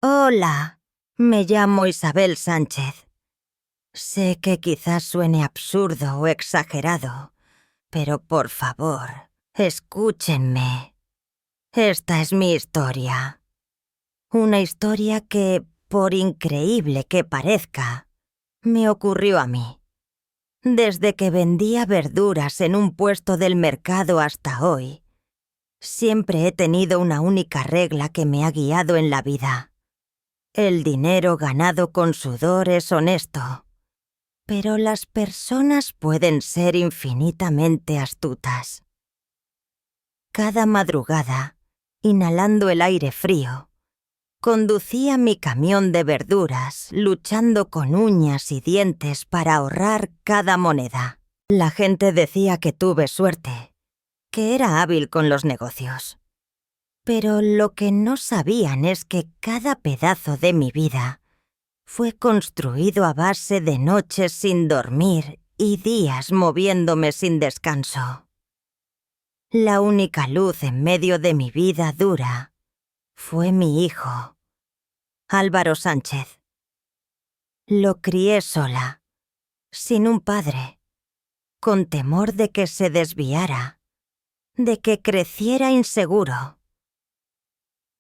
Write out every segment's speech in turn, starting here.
Hola, me llamo Isabel Sánchez. Sé que quizás suene absurdo o exagerado, pero por favor, escúchenme. Esta es mi historia. Una historia que, por increíble que parezca, me ocurrió a mí. Desde que vendía verduras en un puesto del mercado hasta hoy, siempre he tenido una única regla que me ha guiado en la vida. El dinero ganado con sudor es honesto, pero las personas pueden ser infinitamente astutas. Cada madrugada, inhalando el aire frío, conducía mi camión de verduras, luchando con uñas y dientes para ahorrar cada moneda. La gente decía que tuve suerte, que era hábil con los negocios. Pero lo que no sabían es que cada pedazo de mi vida fue construido a base de noches sin dormir y días moviéndome sin descanso. La única luz en medio de mi vida dura fue mi hijo, Álvaro Sánchez. Lo crié sola, sin un padre, con temor de que se desviara, de que creciera inseguro.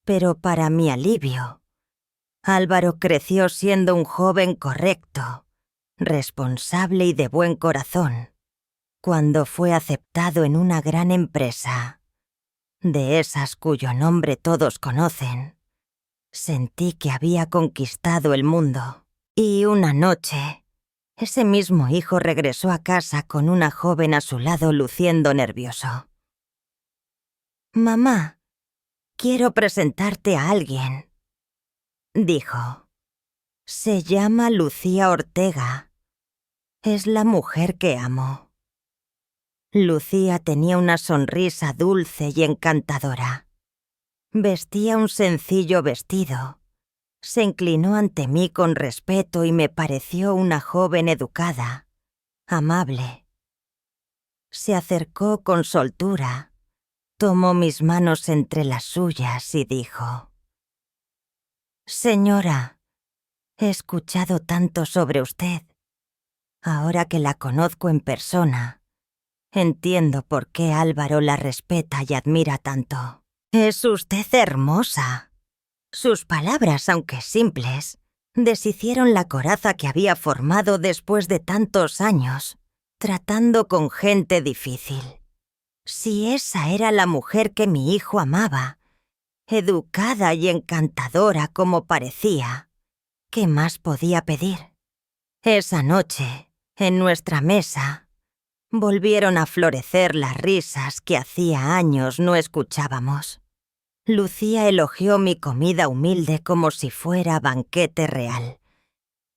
Pero para mi alivio, Álvaro creció siendo un joven correcto, responsable y de buen corazón, cuando fue aceptado en una gran empresa, de esas cuyo nombre todos conocen. Sentí que había conquistado el mundo, y una noche, ese mismo hijo regresó a casa con una joven a su lado luciendo nervioso. «Mamá, quiero presentarte a alguien», dijo. «Se llama Lucía Ortega. Es la mujer que amo». Lucía tenía una sonrisa dulce y encantadora. Vestía un sencillo vestido. Se inclinó ante mí con respeto y me pareció una joven educada, amable. Se acercó con soltura, tomó mis manos entre las suyas y dijo: «Señora, he escuchado tanto sobre usted. Ahora que la conozco en persona, entiendo por qué Álvaro la respeta y admira tanto. Es usted hermosa». Sus palabras, aunque simples, deshicieron la coraza que había formado después de tantos años, tratando con gente difícil. Si esa era la mujer que mi hijo amaba, educada y encantadora como parecía, ¿qué más podía pedir? Esa noche, en nuestra mesa, volvieron a florecer las risas que hacía años no escuchábamos. Lucía elogió mi comida humilde como si fuera banquete real,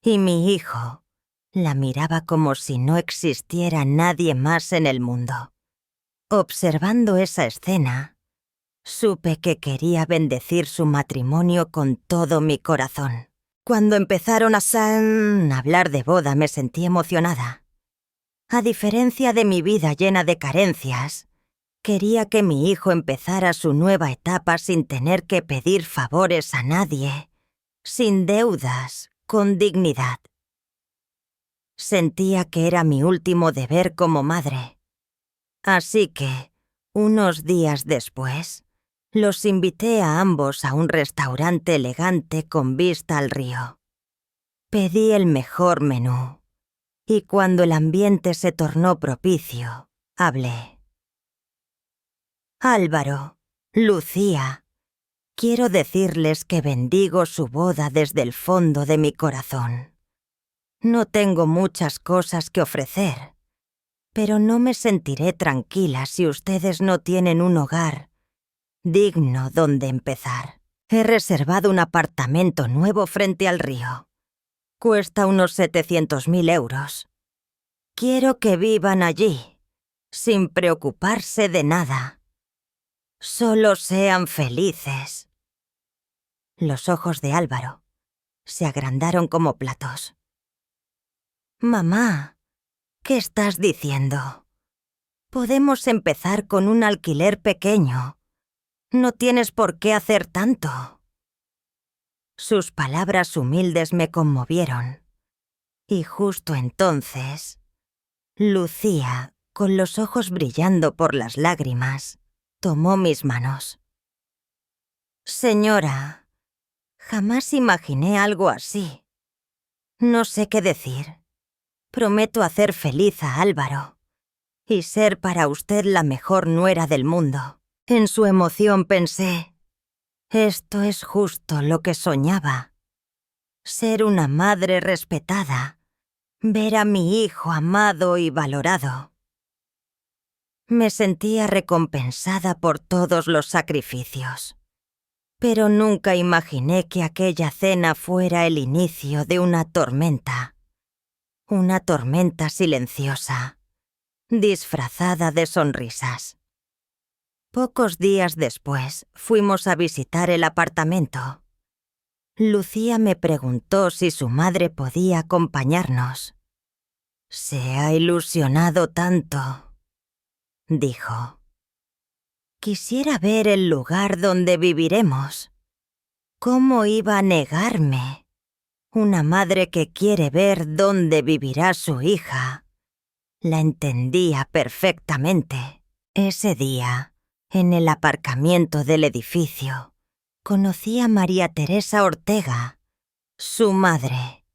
y mi hijo la miraba como si no existiera nadie más en el mundo. Observando esa escena, supe que quería bendecir su matrimonio con todo mi corazón. Cuando empezaron a hablar de boda me sentí emocionada. A diferencia de mi vida llena de carencias, quería que mi hijo empezara su nueva etapa sin tener que pedir favores a nadie, sin deudas, con dignidad. Sentía que era mi último deber como madre. Así que, unos días después, los invité a ambos a un restaurante elegante con vista al río. Pedí el mejor menú, y cuando el ambiente se tornó propicio, hablé. «Álvaro, Lucía, quiero decirles que bendigo su boda desde el fondo de mi corazón. No tengo muchas cosas que ofrecer, pero no me sentiré tranquila si ustedes no tienen un hogar digno donde empezar. He reservado un apartamento nuevo frente al río. Cuesta unos 700.000 euros. Quiero que vivan allí, sin preocuparse de nada. Solo sean felices». Los ojos de Álvaro se agrandaron como platos. «Mamá, ¿qué estás diciendo? Podemos empezar con un alquiler pequeño. No tienes por qué hacer tanto». Sus palabras humildes me conmovieron. Y justo entonces, Lucía, con los ojos brillando por las lágrimas, tomó mis manos. Señora, jamás imaginé algo así. No sé qué decir. Prometo hacer feliz a Álvaro y ser para usted la mejor nuera del mundo. En su emoción pensé, esto es justo lo que soñaba. Ser una madre respetada, ver a mi hijo amado y valorado. Me sentía recompensada por todos los sacrificios, pero nunca imaginé que aquella cena fuera el inicio de una tormenta silenciosa, disfrazada de sonrisas. Pocos días después fuimos a visitar el apartamento. Lucía me preguntó si su madre podía acompañarnos. «Se ha ilusionado tanto», dijo. «Quisiera ver el lugar donde viviremos. ¿Cómo iba a negarme? Una madre que quiere ver dónde vivirá su hija». La entendía perfectamente. Ese día, en el aparcamiento del edificio, conocí a María Teresa Ortega, su madre.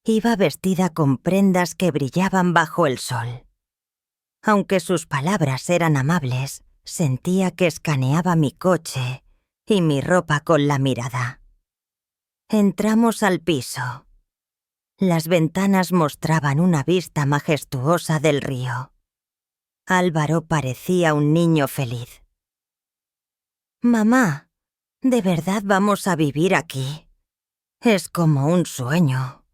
Iba vestida con prendas que brillaban bajo el sol. Aunque sus palabras eran amables, sentía que escaneaba mi coche y mi ropa con la mirada. Entramos al piso. Las ventanas mostraban una vista majestuosa del río. Álvaro parecía un niño feliz. «Mamá, ¿de verdad vamos a vivir aquí? Es como un sueño».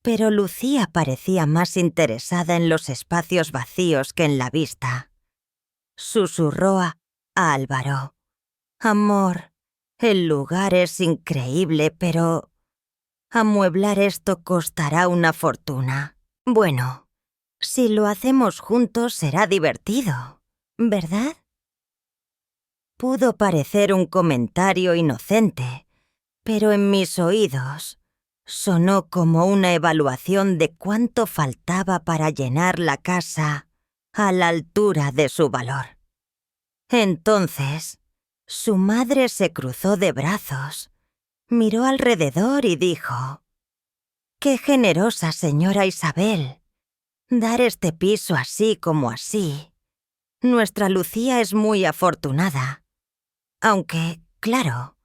Pero Lucía parecía más interesada en los espacios vacíos que en la vista. Susurró a Álvaro: «Amor, el lugar es increíble, pero amueblar esto costará una fortuna. Bueno, si lo hacemos juntos será divertido, ¿verdad?» Pudo parecer un comentario inocente, pero en mis oídos sonó como una evaluación de cuánto faltaba para llenar la casa a la altura de su valor. Entonces, su madre se cruzó de brazos, miró alrededor y dijo: «Qué generosa señora Isabel, dar este piso así como así. Nuestra Lucía es muy afortunada. Aunque, claro,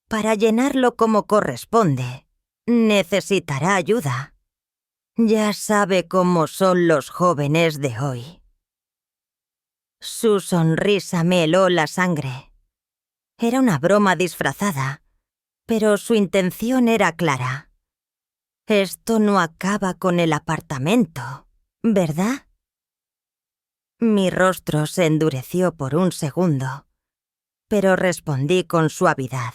para llenarlo como corresponde, necesitará ayuda. Ya sabe cómo son los jóvenes de hoy». Su sonrisa me heló la sangre. Era una broma disfrazada, pero su intención era clara. Esto no acaba con el apartamento, ¿verdad? Mi rostro se endureció por un segundo, pero respondí con suavidad.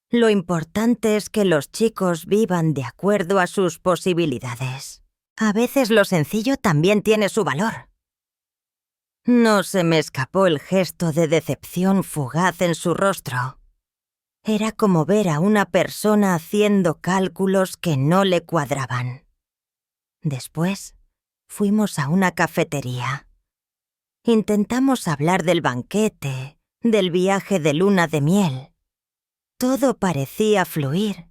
Lo importante es que los chicos vivan de acuerdo a sus posibilidades. A veces lo sencillo también tiene su valor. No se me escapó el gesto de decepción fugaz en su rostro. Era como ver a una persona haciendo cálculos que no le cuadraban. Después, fuimos a una cafetería. Intentamos hablar del banquete, del viaje de luna de miel. Todo parecía fluir,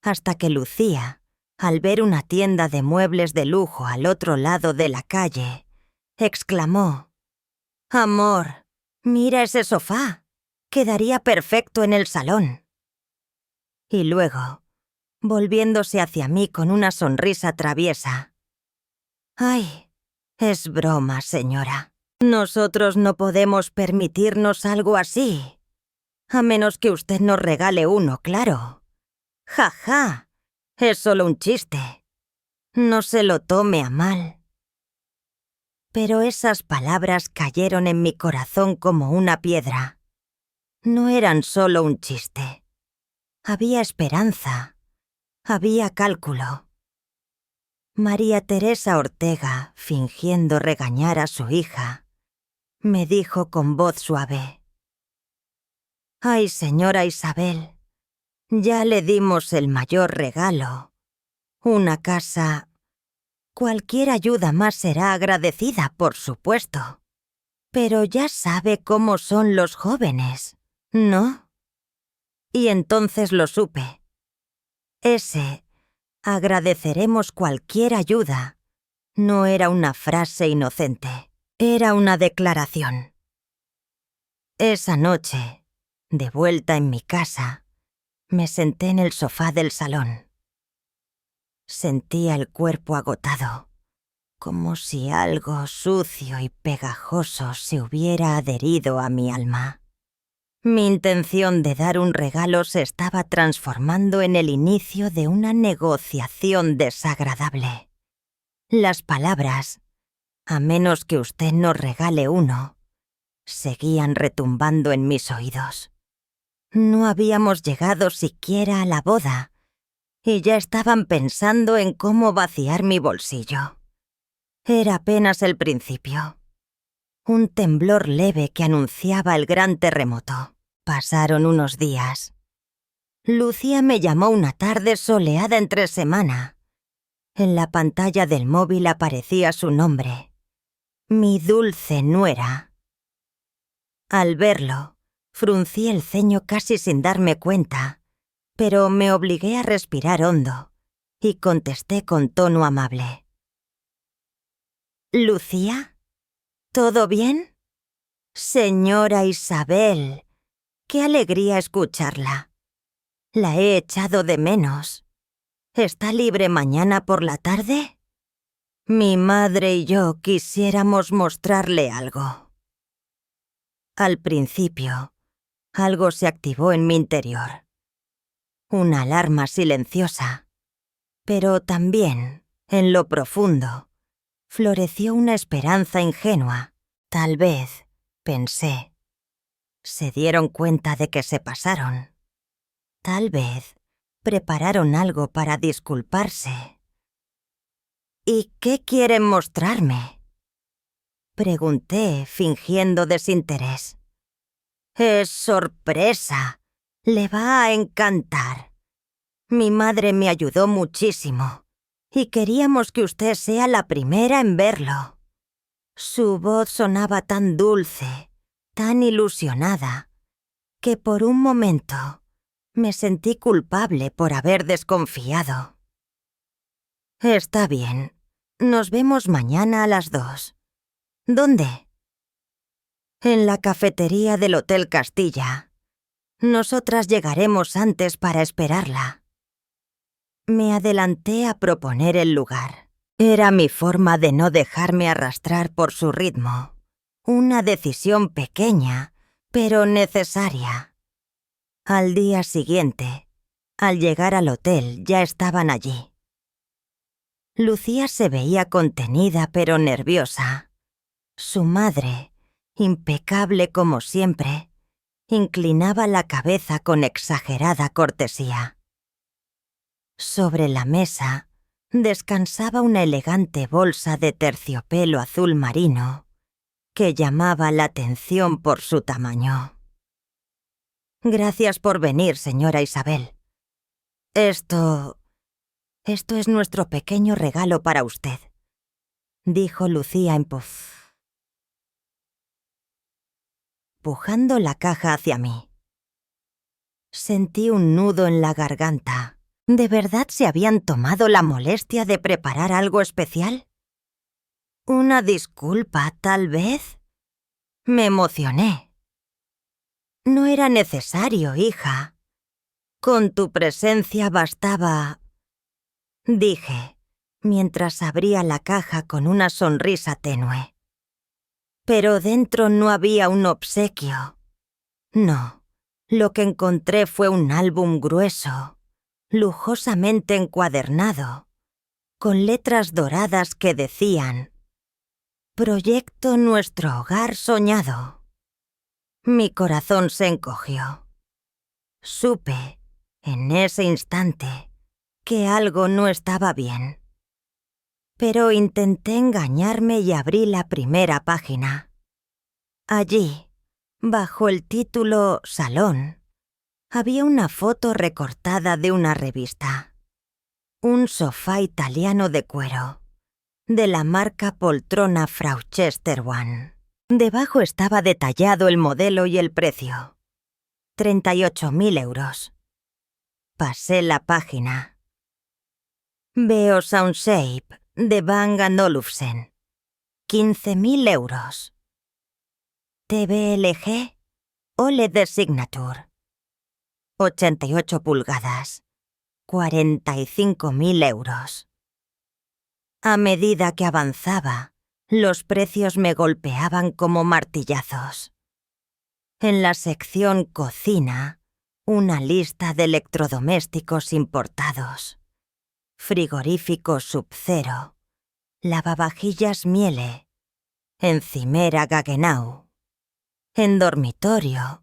hasta que Lucía, al ver una tienda de muebles de lujo al otro lado de la calle, exclamó: «Amor, mira ese sofá. Quedaría perfecto en el salón». Y luego, volviéndose hacia mí con una sonrisa traviesa: «Ay, es broma, señora. Nosotros no podemos permitirnos algo así. A menos que usted nos regale uno, claro. Ja, ja, es solo un chiste. No se lo tome a mal». Pero esas palabras cayeron en mi corazón como una piedra. No eran solo un chiste. Había esperanza. Había cálculo. María Teresa Ortega, fingiendo regañar a su hija, me dijo con voz suave: «Ay, señora Isabel, Ya le dimos el mayor regalo. Una casa. Cualquier ayuda más será agradecida, por supuesto. Pero ya sabe cómo son los jóvenes, ¿no? Y entonces lo supe. Ese agradeceremos cualquier ayuda no era una frase inocente, era una declaración. Esa noche, de vuelta en mi casa, me senté en el sofá del salón. Sentía el cuerpo agotado, como si algo sucio y pegajoso se hubiera adherido a mi alma. Mi intención de dar un regalo se estaba transformando en el inicio de una negociación desagradable. Las palabras, a menos que usted nos regale uno, seguían retumbando en mis oídos. No habíamos llegado siquiera a la boda, y ya estaban pensando en cómo vaciar mi bolsillo. Era apenas el principio. Un temblor leve que anunciaba el gran terremoto. Pasaron unos días. Lucía me llamó una tarde soleada entre semana. En la pantalla del móvil aparecía su nombre. Mi dulce nuera. Al verlo, fruncí el ceño casi sin darme cuenta, pero me obligué a respirar hondo y contesté con tono amable. ¿Lucía? ¿Todo bien? Señora Isabel, qué alegría escucharla. La he echado de menos. ¿Está libre mañana por la tarde? Mi madre y yo quisiéramos mostrarle algo. Al principio, algo se activó en mi interior. Una alarma silenciosa. Pero también, en lo profundo, floreció una esperanza ingenua. Tal vez, pensé, se dieron cuenta de que se pasaron. Tal vez prepararon algo para disculparse. ¿Y qué quieren mostrarme?, pregunté, fingiendo desinterés. Es sorpresa. Le va a encantar. Mi madre me ayudó muchísimo y queríamos que usted sea la primera en verlo. Su voz sonaba tan dulce, tan ilusionada, que por un momento me sentí culpable por haber desconfiado. Está bien. Nos vemos mañana a las 2. ¿Dónde? En la cafetería del Hotel Castilla. Nosotras llegaremos antes para esperarla. Me adelanté a proponer el lugar. Era mi forma de no dejarme arrastrar por su ritmo. Una decisión pequeña, pero necesaria. Al día siguiente, al llegar al hotel, ya estaban allí. Lucía se veía contenida pero nerviosa. Su madre, impecable como siempre, inclinaba la cabeza con exagerada cortesía. Sobre la mesa descansaba una elegante bolsa de terciopelo azul marino que llamaba la atención por su tamaño. Gracias por venir, señora Isabel. Esto es nuestro pequeño regalo para usted, dijo Lucía empujando la caja hacia mí. Sentí un nudo en la garganta. ¿De verdad se habían tomado la molestia de preparar algo especial? ¿Una disculpa, tal vez? Me emocioné. No era necesario, hija. Con tu presencia bastaba, dije, mientras abría la caja con una sonrisa tenue. Pero dentro no había un obsequio. No, lo que encontré fue un álbum grueso, lujosamente encuadernado, con letras doradas que decían: Proyecto Nuestro Hogar Soñado. Mi corazón se encogió. Supe, en ese instante, que algo no estaba bien. Pero intenté engañarme y abrí la primera página. Allí, bajo el título Salón, Había una foto recortada de una revista. Un sofá italiano de cuero, de la marca poltrona Frau Chesterwan. Debajo estaba detallado el modelo y el precio. 38.000 euros. Pasé la página. Veo Soundshape de Bang & Olufsen. 15.000 euros. TVLG OLED Signature. 88 pulgadas. 45.000 euros. A medida que avanzaba, los precios me golpeaban como martillazos. En la sección cocina, una lista de electrodomésticos importados. Frigorífico Sub-Zero, lavavajillas Miele, encimera Gaggenau. En dormitorio,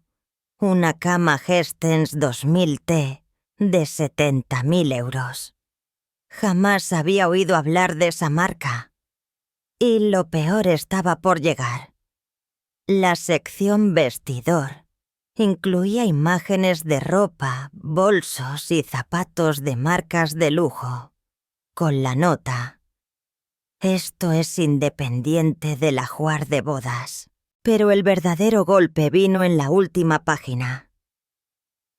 una cama Hestens 2000T de 70.000 euros. Jamás había oído hablar de esa marca. Y lo peor estaba por llegar. La sección vestidor incluía imágenes de ropa, bolsos y zapatos de marcas de lujo, con la nota: esto es independiente del ajuar de bodas. Pero el verdadero golpe vino en la última página.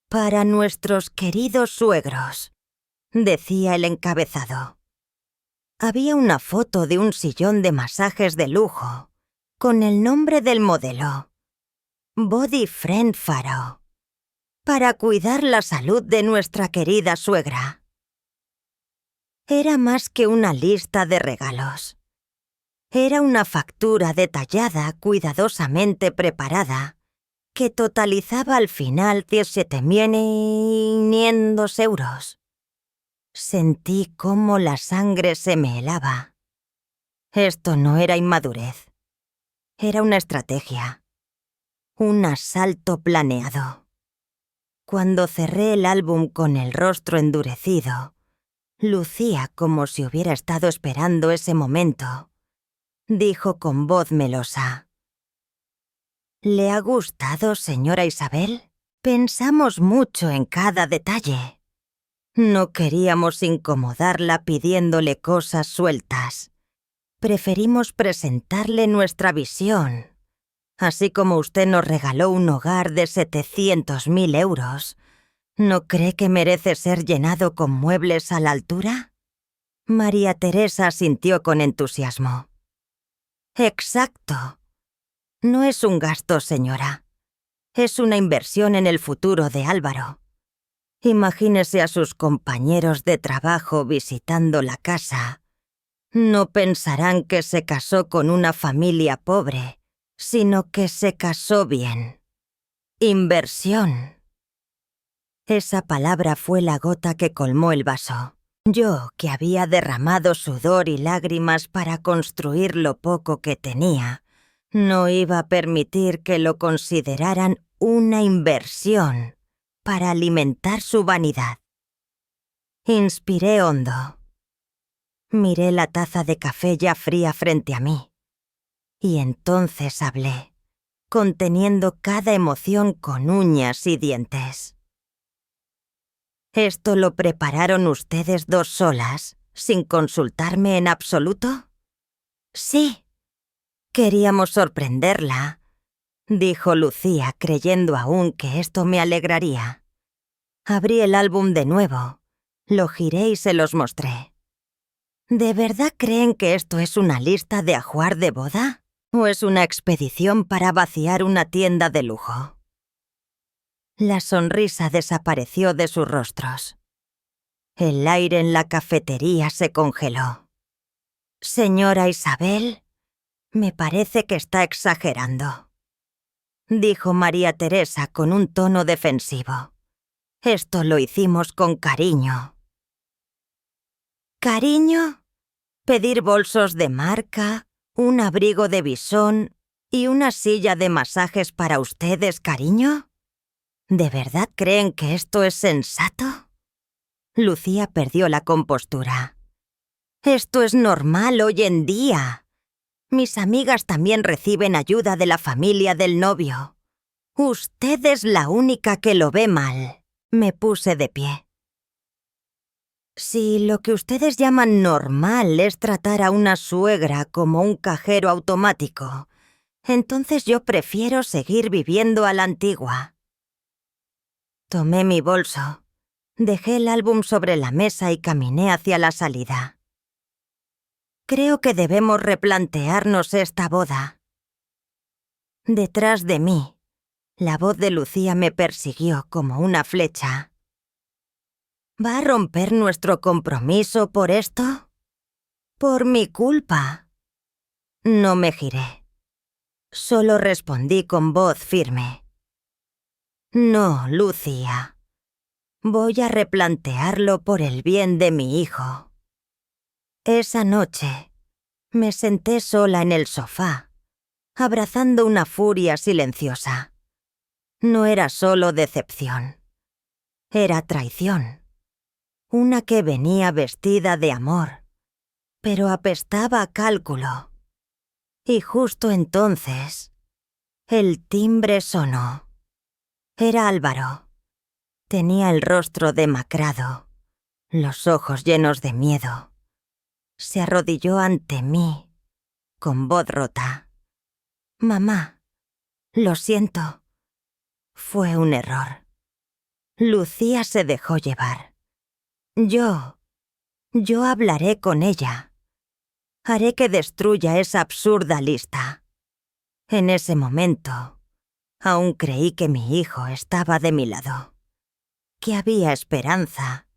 Para nuestros queridos suegros, decía el encabezado. Había una foto de un sillón de masajes de lujo, con el nombre del modelo: Body Friend Faro, para cuidar la salud de nuestra querida suegra. Era más que una lista de regalos. Era una factura detallada, cuidadosamente preparada, que totalizaba al final 17.500 euros. Sentí cómo la sangre se me helaba. Esto no era inmadurez. Era una estrategia. Un asalto planeado. Cuando cerré el álbum con el rostro endurecido, lucía como si hubiera estado esperando ese momento. Dijo con voz melosa: ¿Le ha gustado, señora Isabel? Pensamos mucho en cada detalle. No queríamos incomodarla pidiéndole cosas sueltas. Preferimos presentarle nuestra visión. Así como usted nos regaló un hogar de 700.000 euros, ¿no cree que merece ser llenado con muebles a la altura? María Teresa asintió con entusiasmo. Exacto. No es un gasto, señora. Es una inversión en el futuro de Álvaro. Imagínese a sus compañeros de trabajo visitando la casa. No pensarán que se casó con una familia pobre, sino que se casó bien. Inversión. Esa palabra fue la gota que colmó el vaso. Yo, que había derramado sudor y lágrimas para construir lo poco que tenía, no iba a permitir que lo consideraran una inversión para alimentar su vanidad. Inspiré hondo. Miré la taza de café ya fría frente a mí. Y entonces hablé, conteniendo cada emoción con uñas y dientes. ¿Esto lo prepararon ustedes dos solas, sin consultarme en absoluto? Sí. Queríamos sorprenderla, dijo Lucía, creyendo aún que esto me alegraría. Abrí el álbum de nuevo, lo giré y se los mostré. ¿De verdad creen que esto es una lista de ajuar de boda? ¿O es una expedición para vaciar una tienda de lujo? La sonrisa desapareció de sus rostros. El aire en la cafetería se congeló. Señora Isabel, me parece que está exagerando, dijo María Teresa con un tono defensivo. Esto lo hicimos con cariño. ¿Cariño? ¿Pedir bolsos de marca, un abrigo de bisón y una silla de masajes para ustedes, cariño? ¿De verdad creen que esto es sensato? Lucía perdió la compostura. Esto es normal hoy en día. Mis amigas también reciben ayuda de la familia del novio. Usted es la única que lo ve mal. Me puse de pie. Si lo que ustedes llaman normal es tratar a una suegra como un cajero automático, entonces yo prefiero seguir viviendo a la antigua. Tomé mi bolso, dejé el álbum sobre la mesa y caminé hacia la salida. Creo que debemos replantearnos esta boda. Detrás de mí, la voz de Lucía me persiguió como una flecha. ¿Va a romper nuestro compromiso por esto? Por mi culpa. No me giré. Solo respondí con voz firme. No, Lucía. Voy a replantearlo por el bien de mi hijo. Esa noche, me senté sola en el sofá, abrazando una furia silenciosa. No era solo decepción. Era traición. Una que venía vestida de amor, pero apestaba a cálculo. Y justo entonces, el timbre sonó. Era Álvaro. Tenía el rostro demacrado, los ojos llenos de miedo. Se arrodilló ante mí, con voz rota. «Mamá, lo siento. Fue un error». Lucía se dejó llevar. Yo hablaré con ella. Haré que destruya esa absurda lista. En ese momento, aún creí que mi hijo estaba de mi lado, que había esperanza.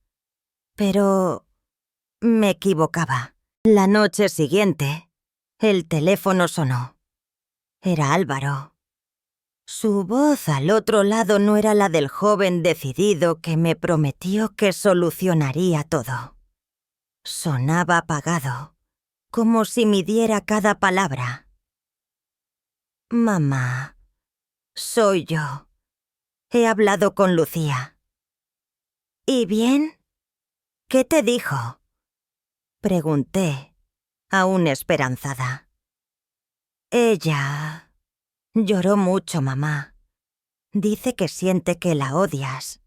Pero me equivocaba. La noche siguiente, el teléfono sonó. Era Álvaro. Su voz al otro lado no era la del joven decidido que me prometió que solucionaría todo. Sonaba apagado, como si midiera cada palabra. «Mamá, soy yo. He hablado con Lucía». «¿Y bien? ¿Qué te dijo?», pregunté, aún esperanzada. «Ella lloró mucho, mamá. Dice que siente que la odias,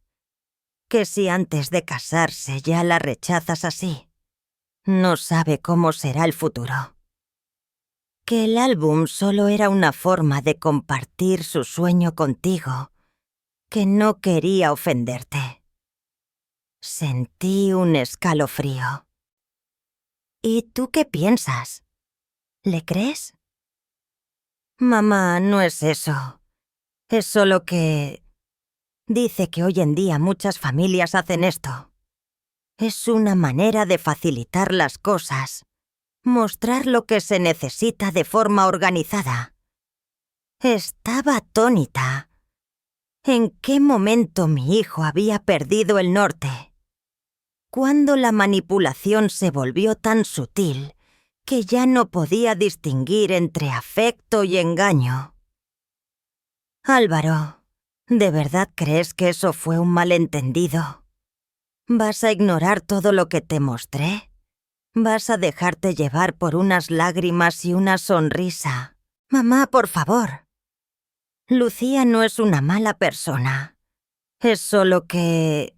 que si antes de casarse ya la rechazas así, no sabe cómo será el futuro. Que el álbum solo era una forma de compartir su sueño contigo, que no quería ofenderte». Sentí un escalofrío. «¿Y tú qué piensas? ¿Le crees?». «Mamá, no es eso. Es solo que... dice que hoy en día muchas familias hacen esto. Es una manera de facilitar las cosas, mostrar lo que se necesita de forma organizada». Estaba atónita. ¿En qué momento mi hijo había perdido el norte? ¿Cuándo la manipulación se volvió tan sutil que ya no podía distinguir entre afecto y engaño? «Álvaro, ¿de verdad crees que eso fue un malentendido? ¿Vas a ignorar todo lo que te mostré? ¿Vas a dejarte llevar por unas lágrimas y una sonrisa? Mamá, por favor. Lucía no es una mala persona. Es solo que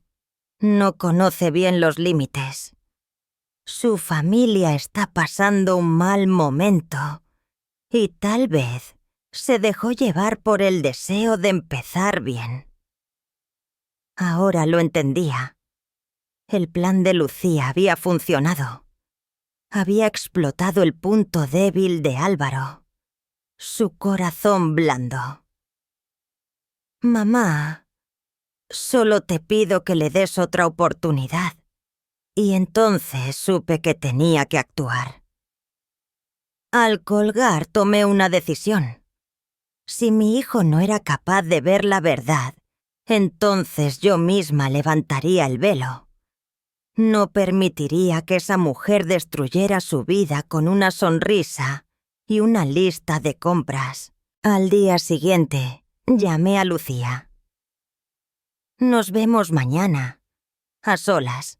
no conoce bien los límites. Su familia está pasando un mal momento y tal vez se dejó llevar por el deseo de empezar bien». Ahora lo entendía. El plan de Lucía había funcionado. Había explotado el punto débil de Álvaro, su corazón blando. «Mamá, solo te pido que le des otra oportunidad». Y entonces supe que tenía que actuar. Al colgar tomé una decisión. Si mi hijo no era capaz de ver la verdad, entonces yo misma levantaría el velo. No permitiría que esa mujer destruyera su vida con una sonrisa y una lista de compras. Al día siguiente, llamé a Lucía. «Nos vemos mañana, a solas».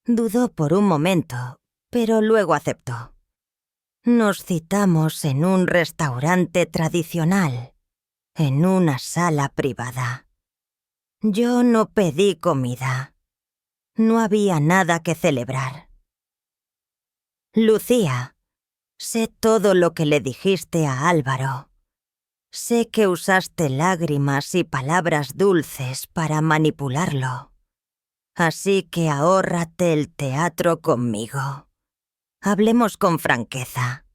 Dudó por un momento, pero luego aceptó. Nos citamos en un restaurante tradicional, en una sala privada. Yo no pedí comida. No había nada que celebrar. Lucía, sé todo lo que le dijiste a Álvaro. Sé que usaste lágrimas y palabras dulces para manipularlo. Así que ahórrate el teatro conmigo. Hablemos con franqueza.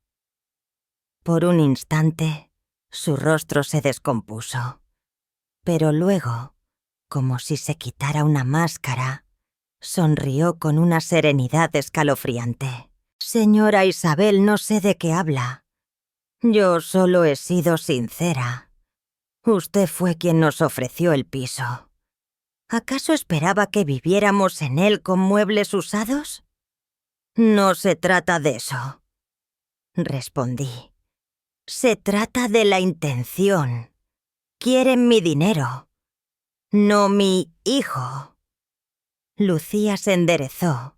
Por un instante, su rostro se descompuso. Pero luego, como si se quitara una máscara, sonrió con una serenidad escalofriante. Señora Isabel, no sé de qué habla. Yo solo he sido sincera. Usted fue quien nos ofreció el piso. ¿Acaso esperaba que viviéramos en él con muebles usados? No se trata de eso, respondí. Se trata de la intención. Quieren mi dinero, no mi hijo. Lucía se enderezó,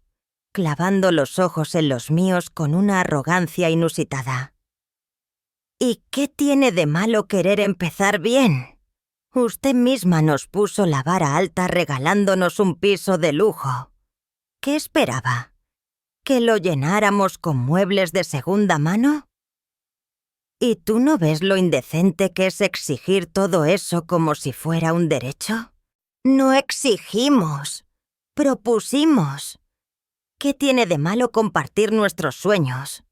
clavando los ojos en los míos con una arrogancia inusitada. ¿Y qué tiene de malo querer empezar bien? Usted misma nos puso la vara alta regalándonos un piso de lujo. ¿Qué esperaba? ¿Que lo llenáramos con muebles de segunda mano? ¿Y tú no ves lo indecente que es exigir todo eso como si fuera un derecho? No exigimos, propusimos. ¿Qué tiene de malo compartir nuestros sueños?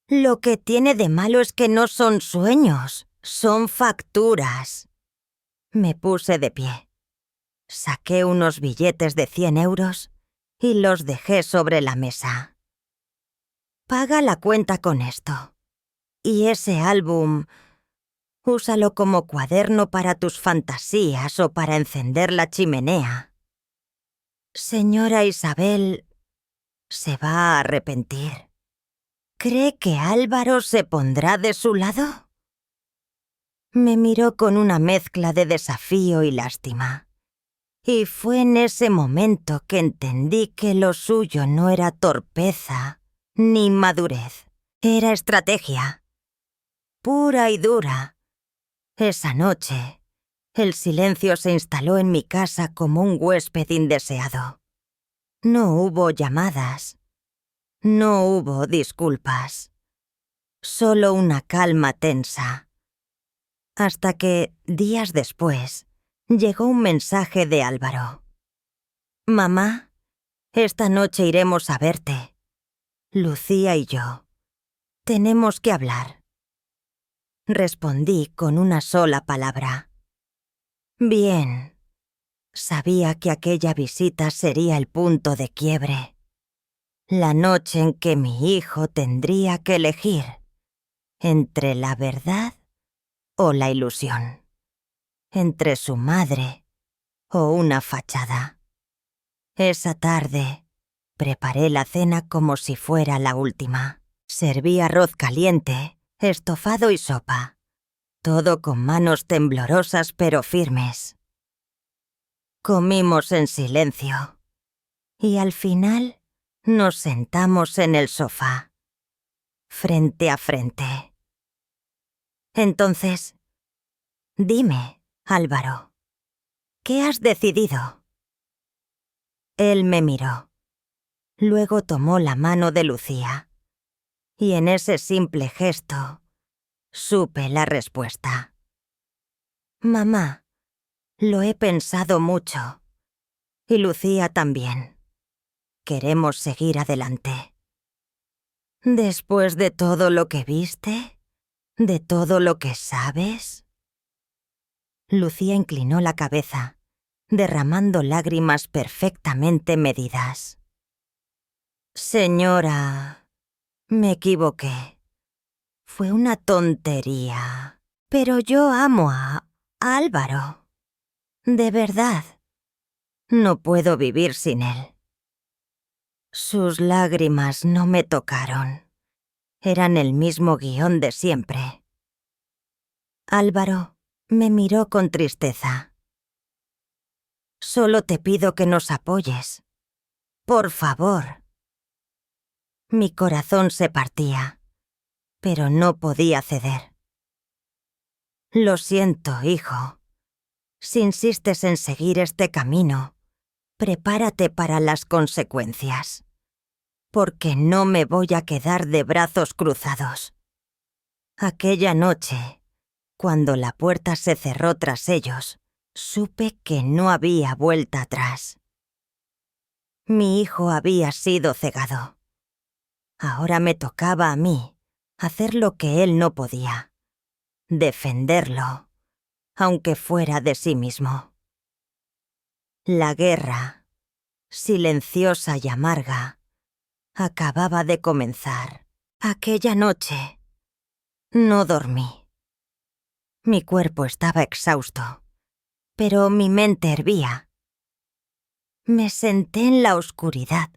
Lo que tiene de malo es que no son sueños, son facturas. Me puse de pie. Saqué unos billetes de 100 euros y los dejé sobre la mesa. Paga la cuenta con esto. Y ese álbum, úsalo como cuaderno para tus fantasías o para encender la chimenea. Señora Isabel, se va a arrepentir. ¿Cree que Álvaro se pondrá de su lado? Me miró con una mezcla de desafío y lástima. Y fue en ese momento que entendí que lo suyo no era torpeza ni madurez. Era estrategia. Pura y dura. Esa noche, el silencio se instaló en mi casa como un huésped indeseado. No hubo llamadas. No hubo disculpas. Solo una calma tensa. Hasta que, días después, llegó un mensaje de Álvaro. Mamá, esta noche iremos a verte. Lucía y yo. Tenemos que hablar. Respondí con una sola palabra. Bien. Sabía que aquella visita sería el punto de quiebre. La noche en que mi hijo tendría que elegir entre la verdad o la ilusión, entre su madre o una fachada. Esa tarde preparé la cena como si fuera la última. Serví arroz caliente, estofado y sopa, todo con manos temblorosas pero firmes. Comimos en silencio y al final nos sentamos en el sofá, frente a frente. Entonces, dime, Álvaro, ¿qué has decidido? Él me miró. Luego tomó la mano de Lucía. Y en ese simple gesto, supe la respuesta. Mamá, lo he pensado mucho. Y Lucía también. Queremos seguir adelante. Después de todo lo que viste, de todo lo que sabes. Lucía inclinó la cabeza, derramando lágrimas perfectamente medidas. Señora, me equivoqué. Fue una tontería. Pero yo amo a Álvaro. De verdad. No puedo vivir sin él. Sus lágrimas no me tocaron. Eran el mismo guión de siempre. Álvaro me miró con tristeza. Solo te pido que nos apoyes. Por favor. Mi corazón se partía, pero no podía ceder. Lo siento, hijo. Si insistes en seguir este camino, prepárate para las consecuencias, porque no me voy a quedar de brazos cruzados. Aquella noche, cuando la puerta se cerró tras ellos, supe que no había vuelta atrás. Mi hijo había sido cegado. Ahora me tocaba a mí hacer lo que él no podía, defenderlo, aunque fuera de sí mismo. La guerra, silenciosa y amarga, acababa de comenzar. Aquella noche no dormí. Mi cuerpo estaba exhausto, pero mi mente hervía. Me senté en la oscuridad,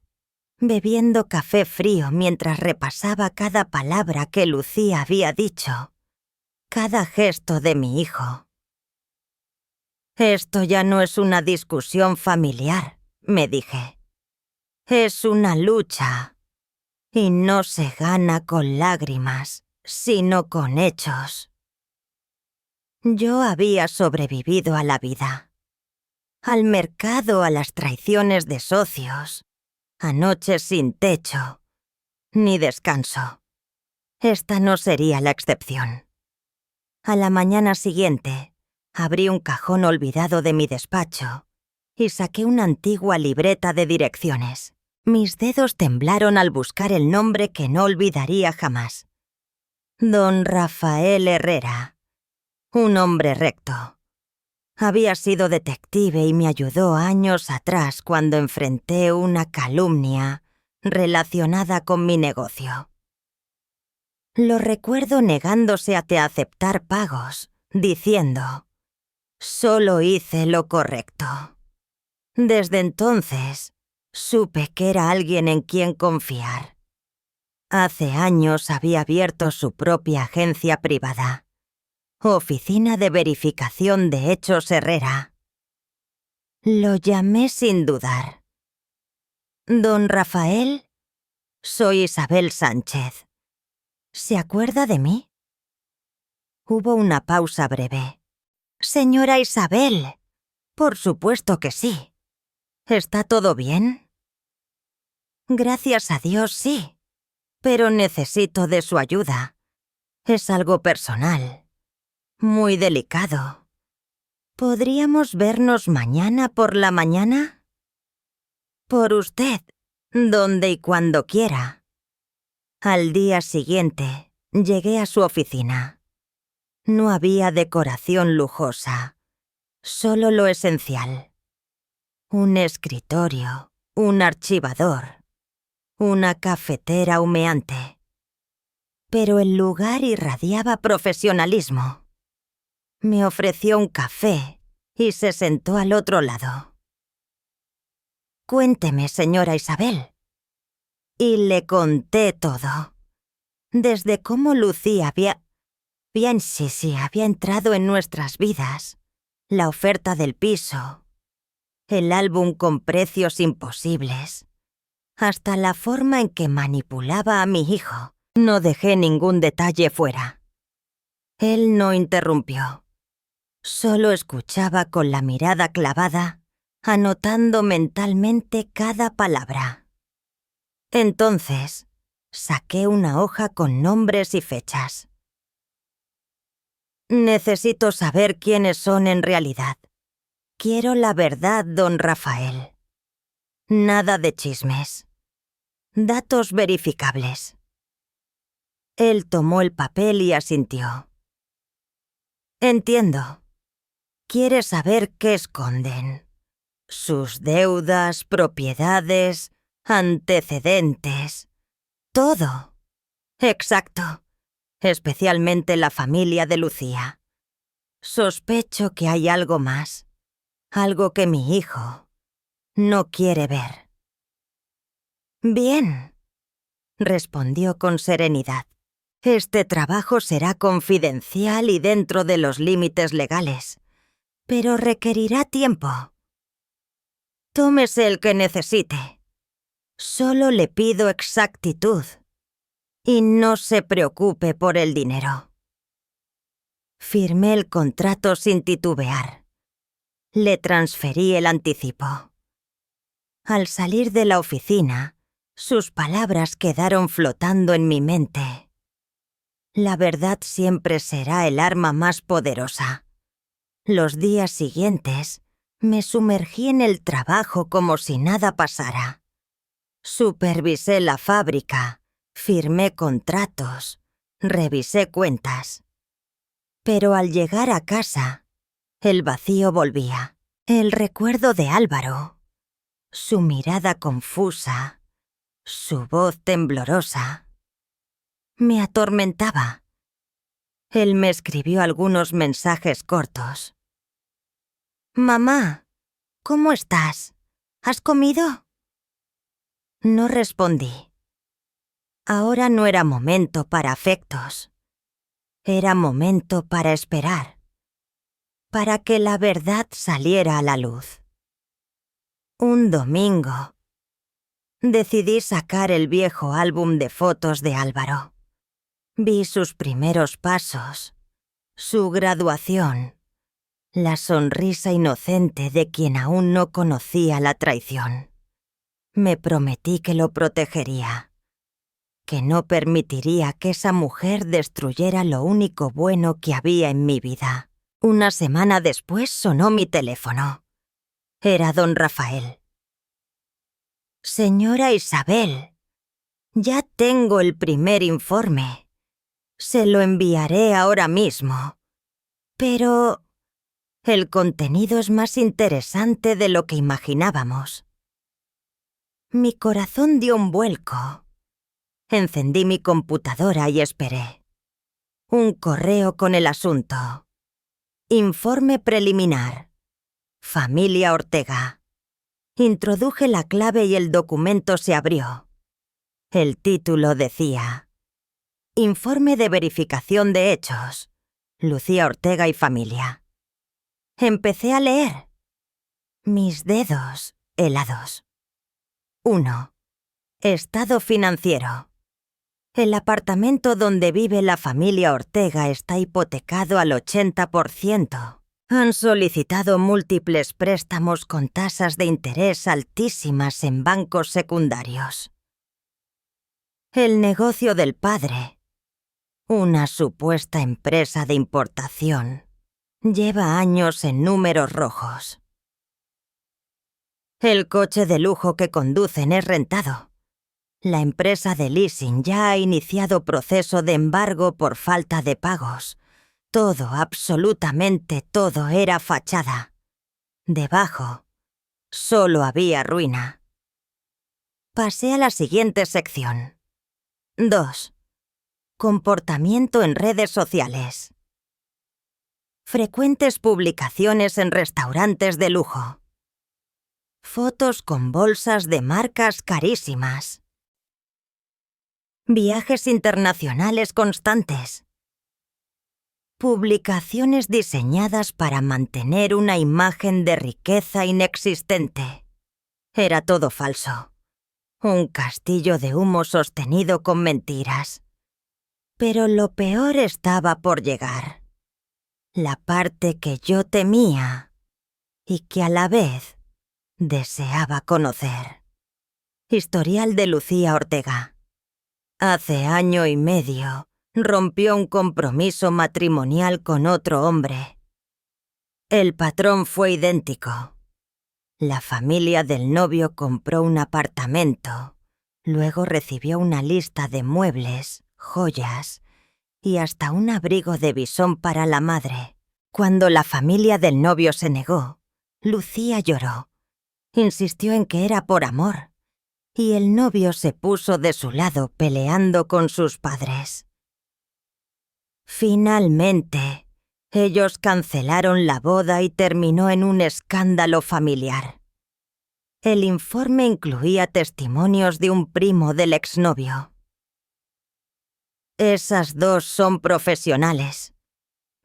bebiendo café frío mientras repasaba cada palabra que Lucía había dicho, cada gesto de mi hijo. Esto ya no es una discusión familiar, me dije. Es una lucha, y no se gana con lágrimas, sino con hechos. Yo había sobrevivido a la vida, al mercado, a las traiciones de socios, a noches sin techo, ni descanso. Esta no sería la excepción. A la mañana siguiente, abrí un cajón olvidado de mi despacho y saqué una antigua libreta de direcciones. Mis dedos temblaron al buscar el nombre que no olvidaría jamás. Don Rafael Herrera, un hombre recto. Había sido detective y me ayudó años atrás cuando enfrenté una calumnia relacionada con mi negocio. Lo recuerdo negándose a aceptar pagos, diciendo: «Solo hice lo correcto». Desde entonces, supe que era alguien en quien confiar. Hace años había abierto su propia agencia privada, Oficina de Verificación de Hechos Herrera. Lo llamé sin dudar. «Don Rafael, soy Isabel Sánchez. ¿Se acuerda de mí?». Hubo una pausa breve. «Señora Isabel, por supuesto que sí. ¿Está todo bien?». «Gracias a Dios, sí. Pero necesito de su ayuda. Es algo personal, muy delicado. ¿Podríamos vernos mañana por la mañana?». «Por usted, donde y cuando quiera». Al día siguiente, llegué a su oficina. No había decoración lujosa, solo lo esencial. Un escritorio, un archivador, una cafetera humeante. Pero el lugar irradiaba profesionalismo. Me ofreció un café y se sentó al otro lado. «Cuénteme, señora Isabel». Y le conté todo. Desde cómo Lucía había entrado en nuestras vidas, la oferta del piso, el álbum con precios imposibles, hasta la forma en que manipulaba a mi hijo. No dejé ningún detalle fuera. Él no interrumpió. Solo escuchaba con la mirada clavada, anotando mentalmente cada palabra. Entonces, saqué una hoja con nombres y fechas. «Necesito saber quiénes son en realidad. Quiero la verdad, don Rafael. Nada de chismes. Datos verificables». Él tomó el papel y asintió. «Entiendo. Quiere saber qué esconden. Sus deudas, propiedades, antecedentes. Todo. Exacto. Especialmente la familia de Lucía. Sospecho que hay algo más. Algo que mi hijo no quiere ver». «Bien», respondió con serenidad. «Este trabajo será confidencial y dentro de los límites legales, pero requerirá tiempo. Tómese el que necesite. Solo le pido exactitud. Y no se preocupe por el dinero». Firmé el contrato sin titubear. Le transferí el anticipo. Al salir de la oficina, sus palabras quedaron flotando en mi mente. La verdad siempre será el arma más poderosa. Los días siguientes, me sumergí en el trabajo como si nada pasara. Supervisé la fábrica, firmé contratos, revisé cuentas. Pero al llegar a casa, el vacío volvía. El recuerdo de Álvaro, su mirada confusa, su voz temblorosa, me atormentaba. Él me escribió algunos mensajes cortos. «Mamá, ¿cómo estás? ¿Has comido?» No respondí. Ahora no era momento para afectos. Era momento para esperar, para que la verdad saliera a la luz. Un domingo, decidí sacar el viejo álbum de fotos de Álvaro. Vi sus primeros pasos, su graduación, la sonrisa inocente de quien aún no conocía la traición. Me prometí que lo protegería, que no permitiría que esa mujer destruyera lo único bueno que había en mi vida. Una semana después sonó mi teléfono. Era don Rafael. «Señora Isabel, ya tengo el primer informe. Se lo enviaré ahora mismo. Pero el contenido es más interesante de lo que imaginábamos». Mi corazón dio un vuelco. Encendí mi computadora y esperé. Un correo con el asunto. Informe preliminar. Familia Ortega. Introduje la clave y el documento se abrió. El título decía: Informe de verificación de hechos. Lucía Ortega y familia. Empecé a leer. Mis dedos helados. 1. Estado financiero. El apartamento donde vive la familia Ortega está hipotecado al 80%. Han solicitado múltiples préstamos con tasas de interés altísimas en bancos secundarios. El negocio del padre, una supuesta empresa de importación, lleva años en números rojos. El coche de lujo que conducen es rentado. La empresa de leasing ya ha iniciado proceso de embargo por falta de pagos. Todo, absolutamente todo, era fachada. Debajo, solo había ruina. Pasé a la siguiente sección. 2. Comportamiento en redes sociales. Frecuentes publicaciones en restaurantes de lujo. Fotos con bolsas de marcas carísimas. Viajes internacionales constantes. Publicaciones diseñadas para mantener una imagen de riqueza inexistente. Era todo falso. Un castillo de humo sostenido con mentiras. Pero lo peor estaba por llegar. La parte que yo temía y que a la vez deseaba conocer. Historial de Lucía Ortega. Hace año y medio rompió un compromiso matrimonial con otro hombre. El patrón fue idéntico. La familia del novio compró un apartamento, luego recibió una lista de muebles, joyas y hasta un abrigo de visón para la madre. Cuando la familia del novio se negó, Lucía lloró. Insistió en que era por amor. Y el novio se puso de su lado peleando con sus padres. Finalmente, ellos cancelaron la boda y terminó en un escándalo familiar. El informe incluía testimonios de un primo del exnovio. Esas dos son profesionales.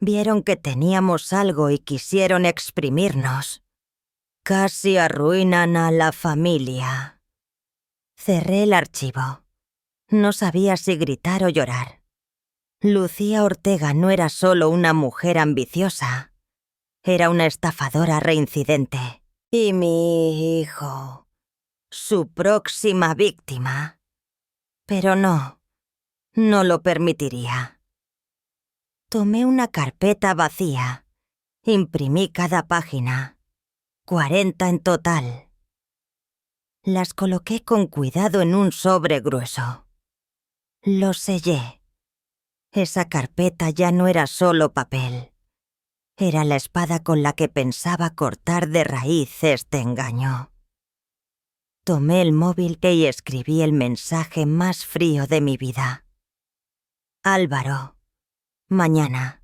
Vieron que teníamos algo y quisieron exprimirnos. Casi arruinan a la familia. Cerré el archivo. No sabía si gritar o llorar. Lucía Ortega no era solo una mujer ambiciosa. Era una estafadora reincidente. Y mi hijo, su próxima víctima. Pero no lo permitiría. Tomé una carpeta vacía, imprimí cada página, 40 en total. Las coloqué con cuidado en un sobre grueso. Lo sellé. Esa carpeta ya no era solo papel. Era la espada con la que pensaba cortar de raíz este engaño. Tomé el móvil y escribí el mensaje más frío de mi vida. Álvaro, mañana,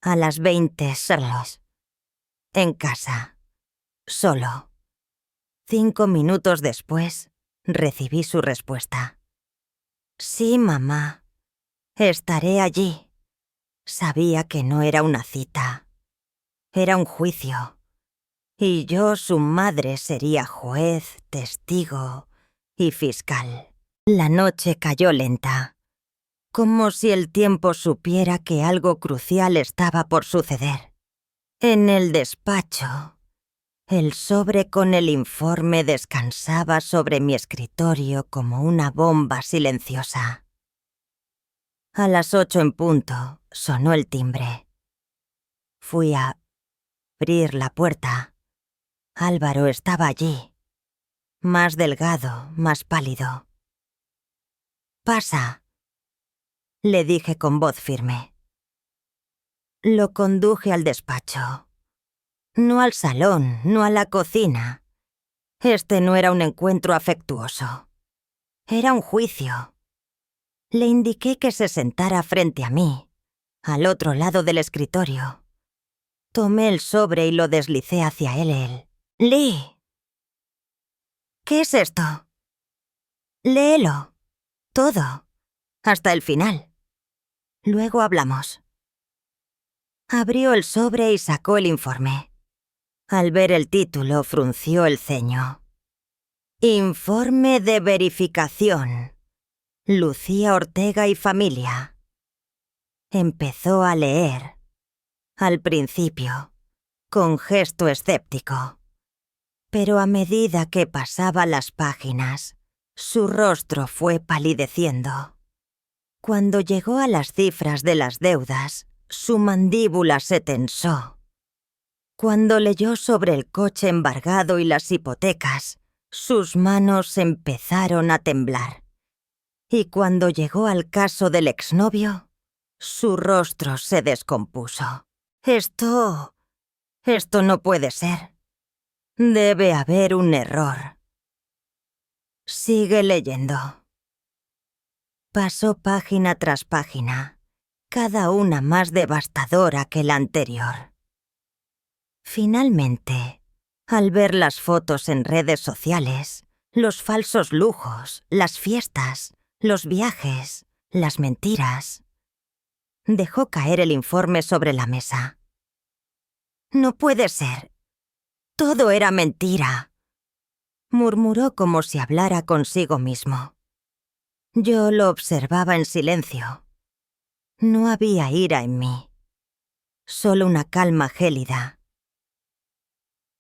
a las 20 solos. En casa, solo. 5 minutos después, recibí su respuesta. Sí, mamá. Estaré allí. Sabía que no era una cita. Era un juicio. Y yo, su madre, sería juez, testigo y fiscal. La noche cayó lenta, como si el tiempo supiera que algo crucial estaba por suceder. En el despacho, el sobre con el informe descansaba sobre mi escritorio como una bomba silenciosa. A las 8 en punto sonó el timbre. Fui a abrir la puerta. Álvaro estaba allí, más delgado, más pálido. «Pasa», le dije con voz firme. Lo conduje al despacho. No al salón, no a la cocina. Este no era un encuentro afectuoso. Era un juicio. Le indiqué que se sentara frente a mí, al otro lado del escritorio. Tomé el sobre y lo deslicé hacia él. «Lee». «¿Qué es esto?» «Léelo. Todo. Hasta el final. Luego hablamos». Abrió el sobre y sacó el informe. Al ver el título, frunció el ceño. «Informe de verificación. Lucía Ortega y familia». Empezó a leer. Al principio, con gesto escéptico. Pero a medida que pasaba las páginas, su rostro fue palideciendo. Cuando llegó a las cifras de las deudas, su mandíbula se tensó. Cuando leyó sobre el coche embargado y las hipotecas, sus manos empezaron a temblar. Y cuando llegó al caso del exnovio, su rostro se descompuso. Esto no puede ser. Debe haber un error. Sigue leyendo. Pasó página tras página, cada una más devastadora que la anterior. Finalmente, al ver las fotos en redes sociales, los falsos lujos, las fiestas, los viajes, las mentiras, dejó caer el informe sobre la mesa. «No puede ser. Todo era mentira», murmuró como si hablara consigo mismo. Yo lo observaba en silencio. No había ira en mí, solo una calma gélida.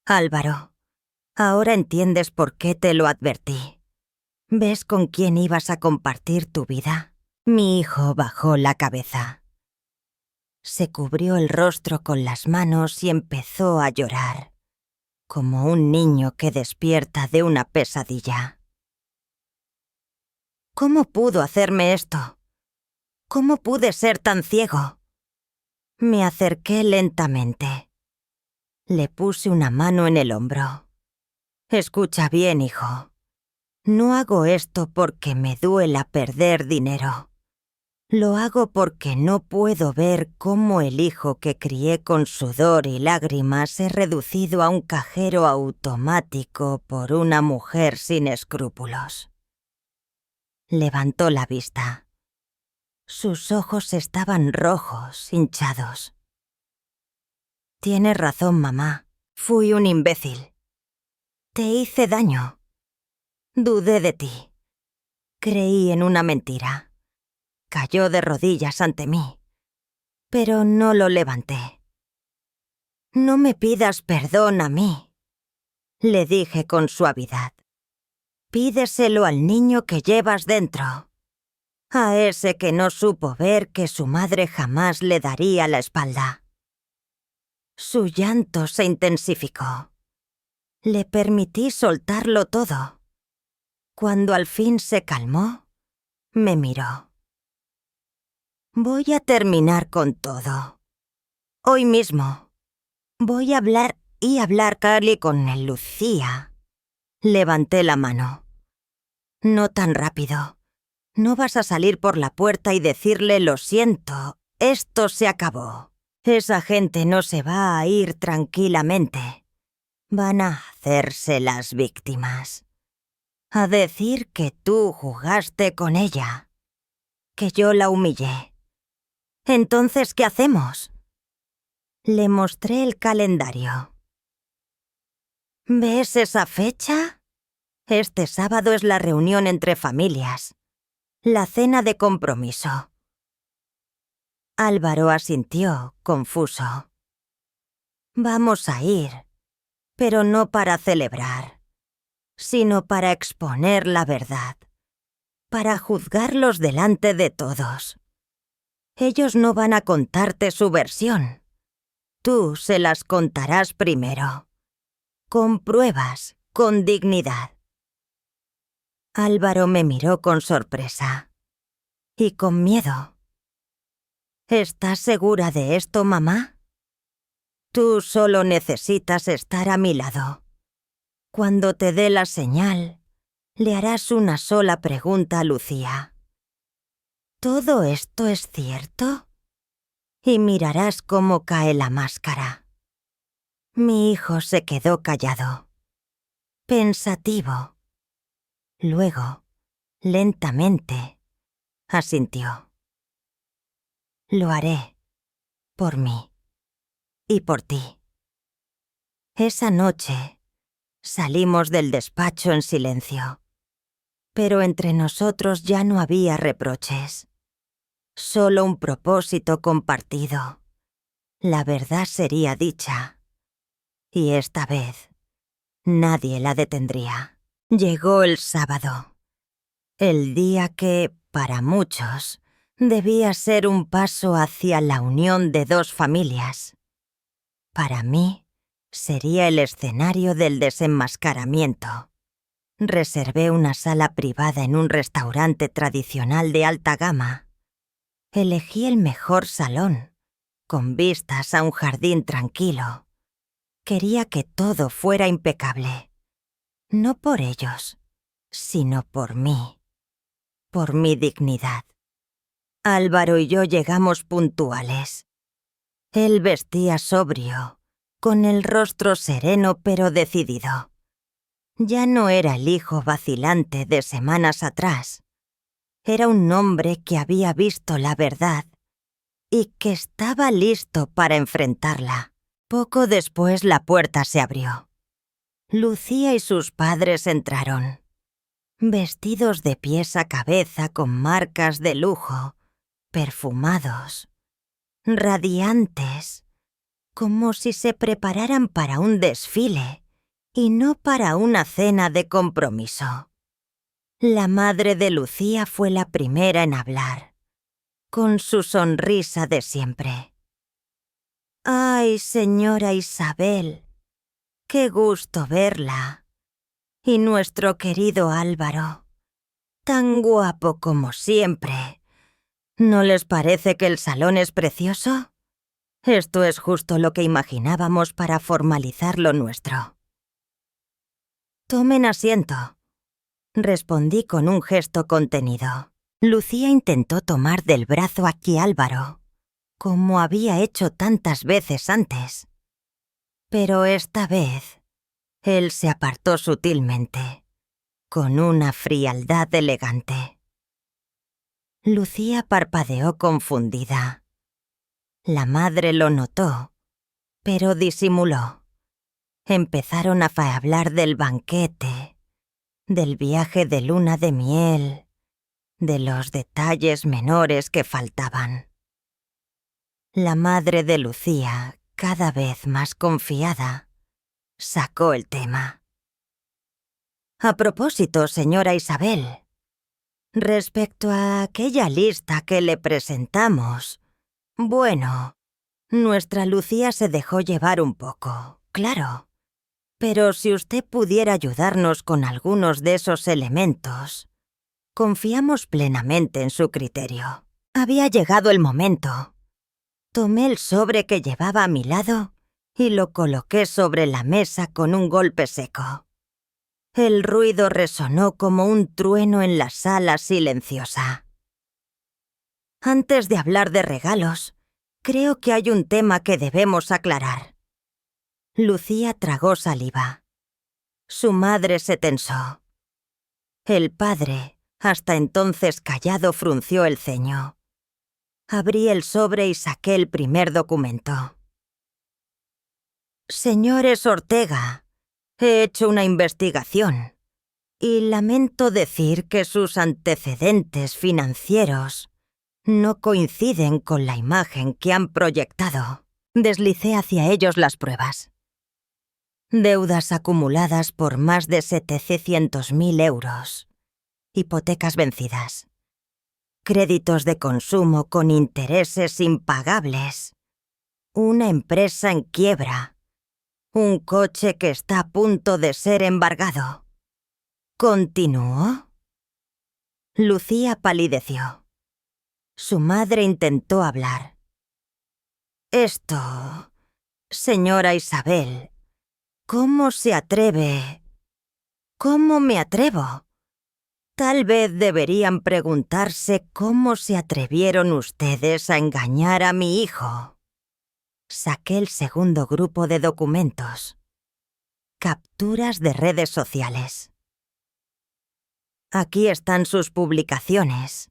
«Álvaro, ahora entiendes por qué te lo advertí. ¿Ves con quién ibas a compartir tu vida?» Mi hijo bajó la cabeza. Se cubrió el rostro con las manos y empezó a llorar, como un niño que despierta de una pesadilla. ¿Cómo pudo hacerme esto? ¿Cómo pude ser tan ciego? Me acerqué lentamente. Le puse una mano en el hombro. «Escucha bien, hijo. No hago esto porque me duela perder dinero. Lo hago porque no puedo ver cómo el hijo que crié con sudor y lágrimas es reducido a un cajero automático por una mujer sin escrúpulos». Levantó la vista. Sus ojos estaban rojos, hinchados. «Tienes razón, mamá. Fui un imbécil. Te hice daño. Dudé de ti. Creí en una mentira. Cayó de rodillas ante mí, pero no lo levanté. No me pidas perdón a mí, le dije con suavidad. Pídeselo al niño que llevas dentro, a ese que no supo ver que su madre jamás le daría la espalda. Su llanto se intensificó. Le permití soltarlo todo. Cuando al fin se calmó, me miró. Voy a terminar con todo. Hoy mismo. Voy a hablar y hablar, Carly, con el Lucía. Levanté la mano. No tan rápido. No vas a salir por la puerta y decirle lo siento, esto se acabó. Esa gente no se va a ir tranquilamente. Van a hacerse las víctimas. A decir que tú jugaste con ella. Que yo la humillé. Entonces, ¿qué hacemos? Le mostré el calendario. ¿Ves esa fecha? Este sábado es la reunión entre familias. La cena de compromiso. Álvaro asintió, confuso. Vamos a ir, pero no para celebrar, sino para exponer la verdad, para juzgarlos delante de todos. Ellos no van a contarte su versión. Tú se las contarás primero, con pruebas, con dignidad. Álvaro me miró con sorpresa y con miedo. ¿Estás segura de esto, mamá? Tú solo necesitas estar a mi lado. Cuando te dé la señal, le harás una sola pregunta a Lucía. ¿Todo esto es cierto? Y mirarás cómo cae la máscara. Mi hijo se quedó callado, pensativo. Luego, lentamente, asintió. Lo haré, por mí y por ti. Esa noche salimos del despacho en silencio, pero entre nosotros ya no había reproches, solo un propósito compartido. La verdad sería dicha, y esta vez nadie la detendría. Llegó el sábado, el día que, para muchos, debía ser un paso hacia la unión de dos familias. Para mí, sería el escenario del desenmascaramiento. Reservé una sala privada en un restaurante tradicional de alta gama. Elegí el mejor salón, con vistas a un jardín tranquilo. Quería que todo fuera impecable. No por ellos, sino por mí. Por mi dignidad. Álvaro y yo llegamos puntuales. Él vestía sobrio, con el rostro sereno pero decidido. Ya no era el hijo vacilante de semanas atrás. Era un hombre que había visto la verdad y que estaba listo para enfrentarla. Poco después la puerta se abrió. Lucía y sus padres entraron, vestidos de pies a cabeza con marcas de lujo, perfumados, radiantes, como si se prepararan para un desfile y no para una cena de compromiso. La madre de Lucía fue la primera en hablar, con su sonrisa de siempre. «Ay, señora Isabel, qué gusto verla. Y nuestro querido Álvaro, tan guapo como siempre. ¿No les parece que el salón es precioso? Esto es justo lo que imaginábamos para formalizar lo nuestro». «Tomen asiento», respondí con un gesto contenido. Lucía intentó tomar del brazo aquí a Álvaro, como había hecho tantas veces antes. Pero esta vez, él se apartó sutilmente, con una frialdad elegante. Lucía parpadeó confundida. La madre lo notó, pero disimuló. Empezaron a hablar del banquete, del viaje de luna de miel, de los detalles menores que faltaban. La madre de Lucía, cada vez más confiada, sacó el tema. A propósito, señora Isabel, respecto a aquella lista que le presentamos, bueno, nuestra Lucía se dejó llevar un poco, claro. Pero si usted pudiera ayudarnos con algunos de esos elementos, confiamos plenamente en su criterio. Había llegado el momento. Tomé el sobre que llevaba a mi lado y lo coloqué sobre la mesa con un golpe seco. El ruido resonó como un trueno en la sala silenciosa. Antes de hablar de regalos, creo que hay un tema que debemos aclarar. Lucía tragó saliva. Su madre se tensó. El padre, hasta entonces callado, frunció el ceño. Abrí el sobre y saqué el primer documento. Señores Ortega, he hecho una investigación y lamento decir que sus antecedentes financieros no coinciden con la imagen que han proyectado. Deslicé hacia ellos las pruebas. Deudas acumuladas por más de 700.000 euros. Hipotecas vencidas. Créditos de consumo con intereses impagables. Una empresa en quiebra. Un coche que está a punto de ser embargado. ¿Continuó? Lucía palideció. Su madre intentó hablar. Esto, señora Isabel, ¿cómo se atreve? ¿Cómo me atrevo? Tal vez deberían preguntarse cómo se atrevieron ustedes a engañar a mi hijo. Saqué el segundo grupo de documentos. Capturas de redes sociales. Aquí están sus publicaciones.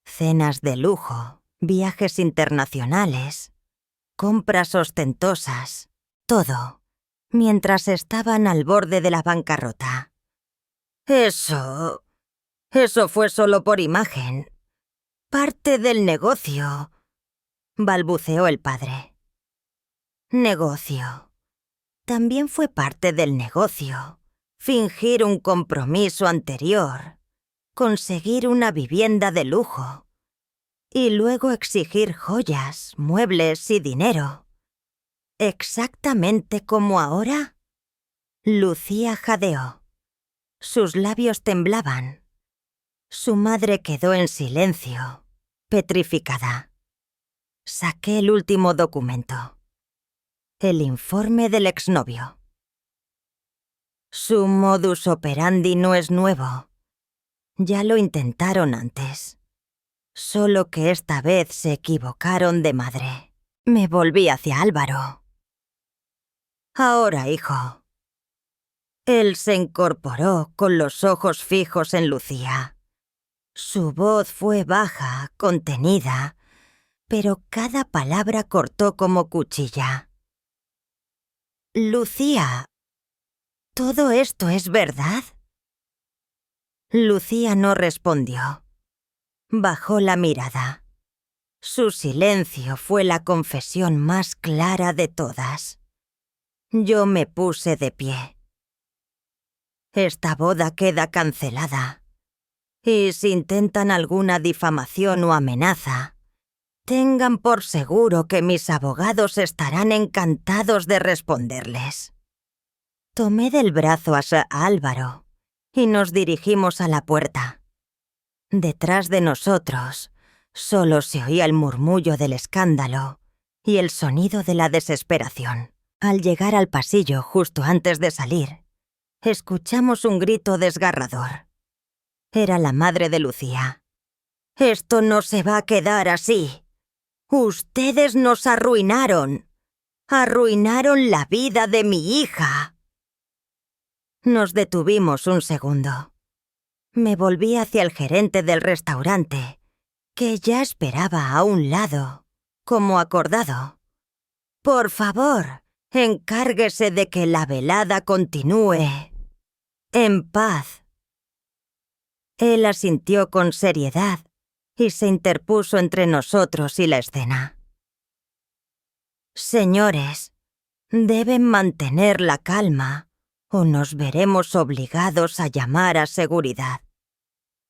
Cenas de lujo, viajes internacionales, compras ostentosas, todo, mientras estaban al borde de la bancarrota. Eso fue solo por imagen. Parte del negocio, balbuceó el padre. Negocio. También fue parte del negocio. Fingir un compromiso anterior, conseguir una vivienda de lujo y luego exigir joyas, muebles y dinero. ¿Exactamente como ahora? Lucía jadeó. Sus labios temblaban. Su madre quedó en silencio, petrificada. Saqué el último documento. El informe del exnovio. Su modus operandi no es nuevo. Ya lo intentaron antes. Solo que esta vez se equivocaron de madre. Me volví hacia Álvaro. Ahora, hijo. Él se incorporó con los ojos fijos en Lucía. Su voz fue baja, contenida, pero cada palabra cortó como cuchilla. Lucía, ¿todo esto es verdad? Lucía no respondió. Bajó la mirada. Su silencio fue la confesión más clara de todas. Yo me puse de pie. Esta boda queda cancelada. Y si intentan alguna difamación o amenaza, tengan por seguro que mis abogados estarán encantados de responderles. Tomé del brazo a Álvaro y nos dirigimos a la puerta. Detrás de nosotros solo se oía el murmullo del escándalo y el sonido de la desesperación. Al llegar al pasillo justo antes de salir, escuchamos un grito desgarrador. Era la madre de Lucía. «Esto no se va a quedar así. Ustedes nos arruinaron. Arruinaron la vida de mi hija». Nos detuvimos un segundo. Me volví hacia el gerente del restaurante, que ya esperaba a un lado, como acordado. «Por favor, encárguese de que la velada continúe en paz». Él asintió con seriedad y se interpuso entre nosotros y la escena. Señores, deben mantener la calma o nos veremos obligados a llamar a seguridad.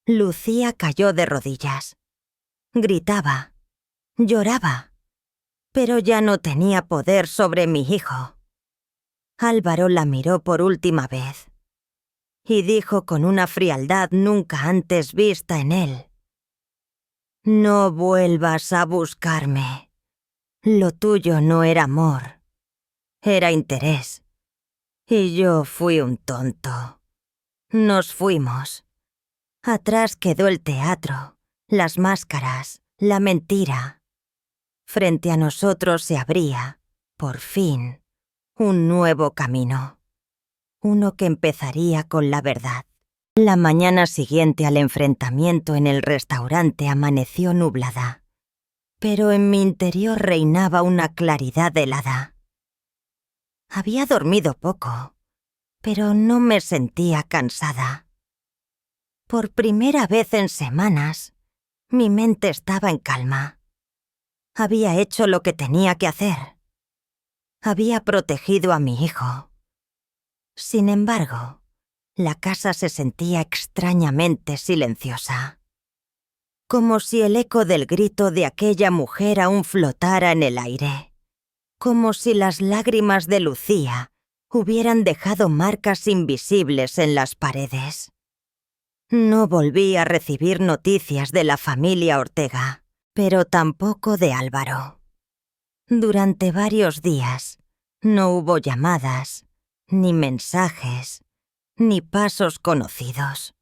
Lucía cayó de rodillas. Gritaba, lloraba, pero ya no tenía poder sobre mi hijo. Álvaro la miró por última vez y dijo con una frialdad nunca antes vista en él: «No vuelvas a buscarme. Lo tuyo no era amor, era interés. Y yo fui un tonto. Nos fuimos. Atrás quedó el teatro, las máscaras, la mentira. Frente a nosotros se abría, por fin, un nuevo camino. Uno que empezaría con la verdad». La mañana siguiente al enfrentamiento en el restaurante amaneció nublada, pero en mi interior reinaba una claridad helada. Había dormido poco, pero no me sentía cansada. Por primera vez en semanas, mi mente estaba en calma. Había hecho lo que tenía que hacer. Había protegido a mi hijo. Sin embargo, la casa se sentía extrañamente silenciosa, como si el eco del grito de aquella mujer aún flotara en el aire, como si las lágrimas de Lucía hubieran dejado marcas invisibles en las paredes. No volví a recibir noticias de la familia Ortega, pero tampoco de Álvaro. Durante varios días no hubo llamadas, ni mensajes, ni pasos conocidos.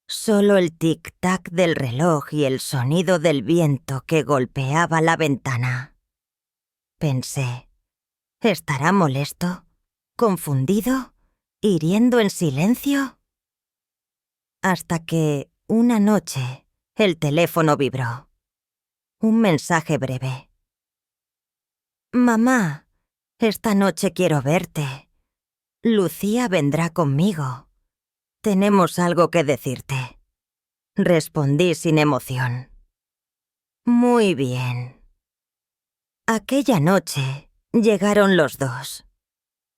Solo el tic-tac del reloj y el sonido del viento que golpeaba la ventana. Pensé, ¿estará molesto? ¿Confundido? ¿Hiriendo en silencio? Hasta que, una noche, el teléfono vibró. Un mensaje breve. «Mamá, esta noche quiero verte. Lucía vendrá conmigo. Tenemos algo que decirte». Respondí sin emoción. Muy bien. Aquella noche llegaron los dos.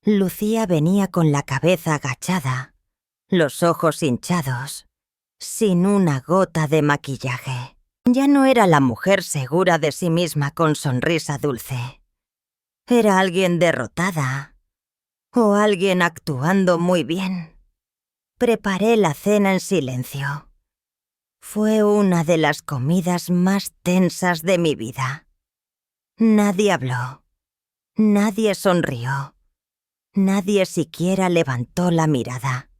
Lucía venía con la cabeza agachada, los ojos hinchados, sin una gota de maquillaje. Ya no era la mujer segura de sí misma con sonrisa dulce. Era alguien derrotada, o alguien actuando muy bien. Preparé la cena en silencio. Fue una de las comidas más tensas de mi vida. Nadie habló, nadie sonrió, nadie siquiera levantó la mirada.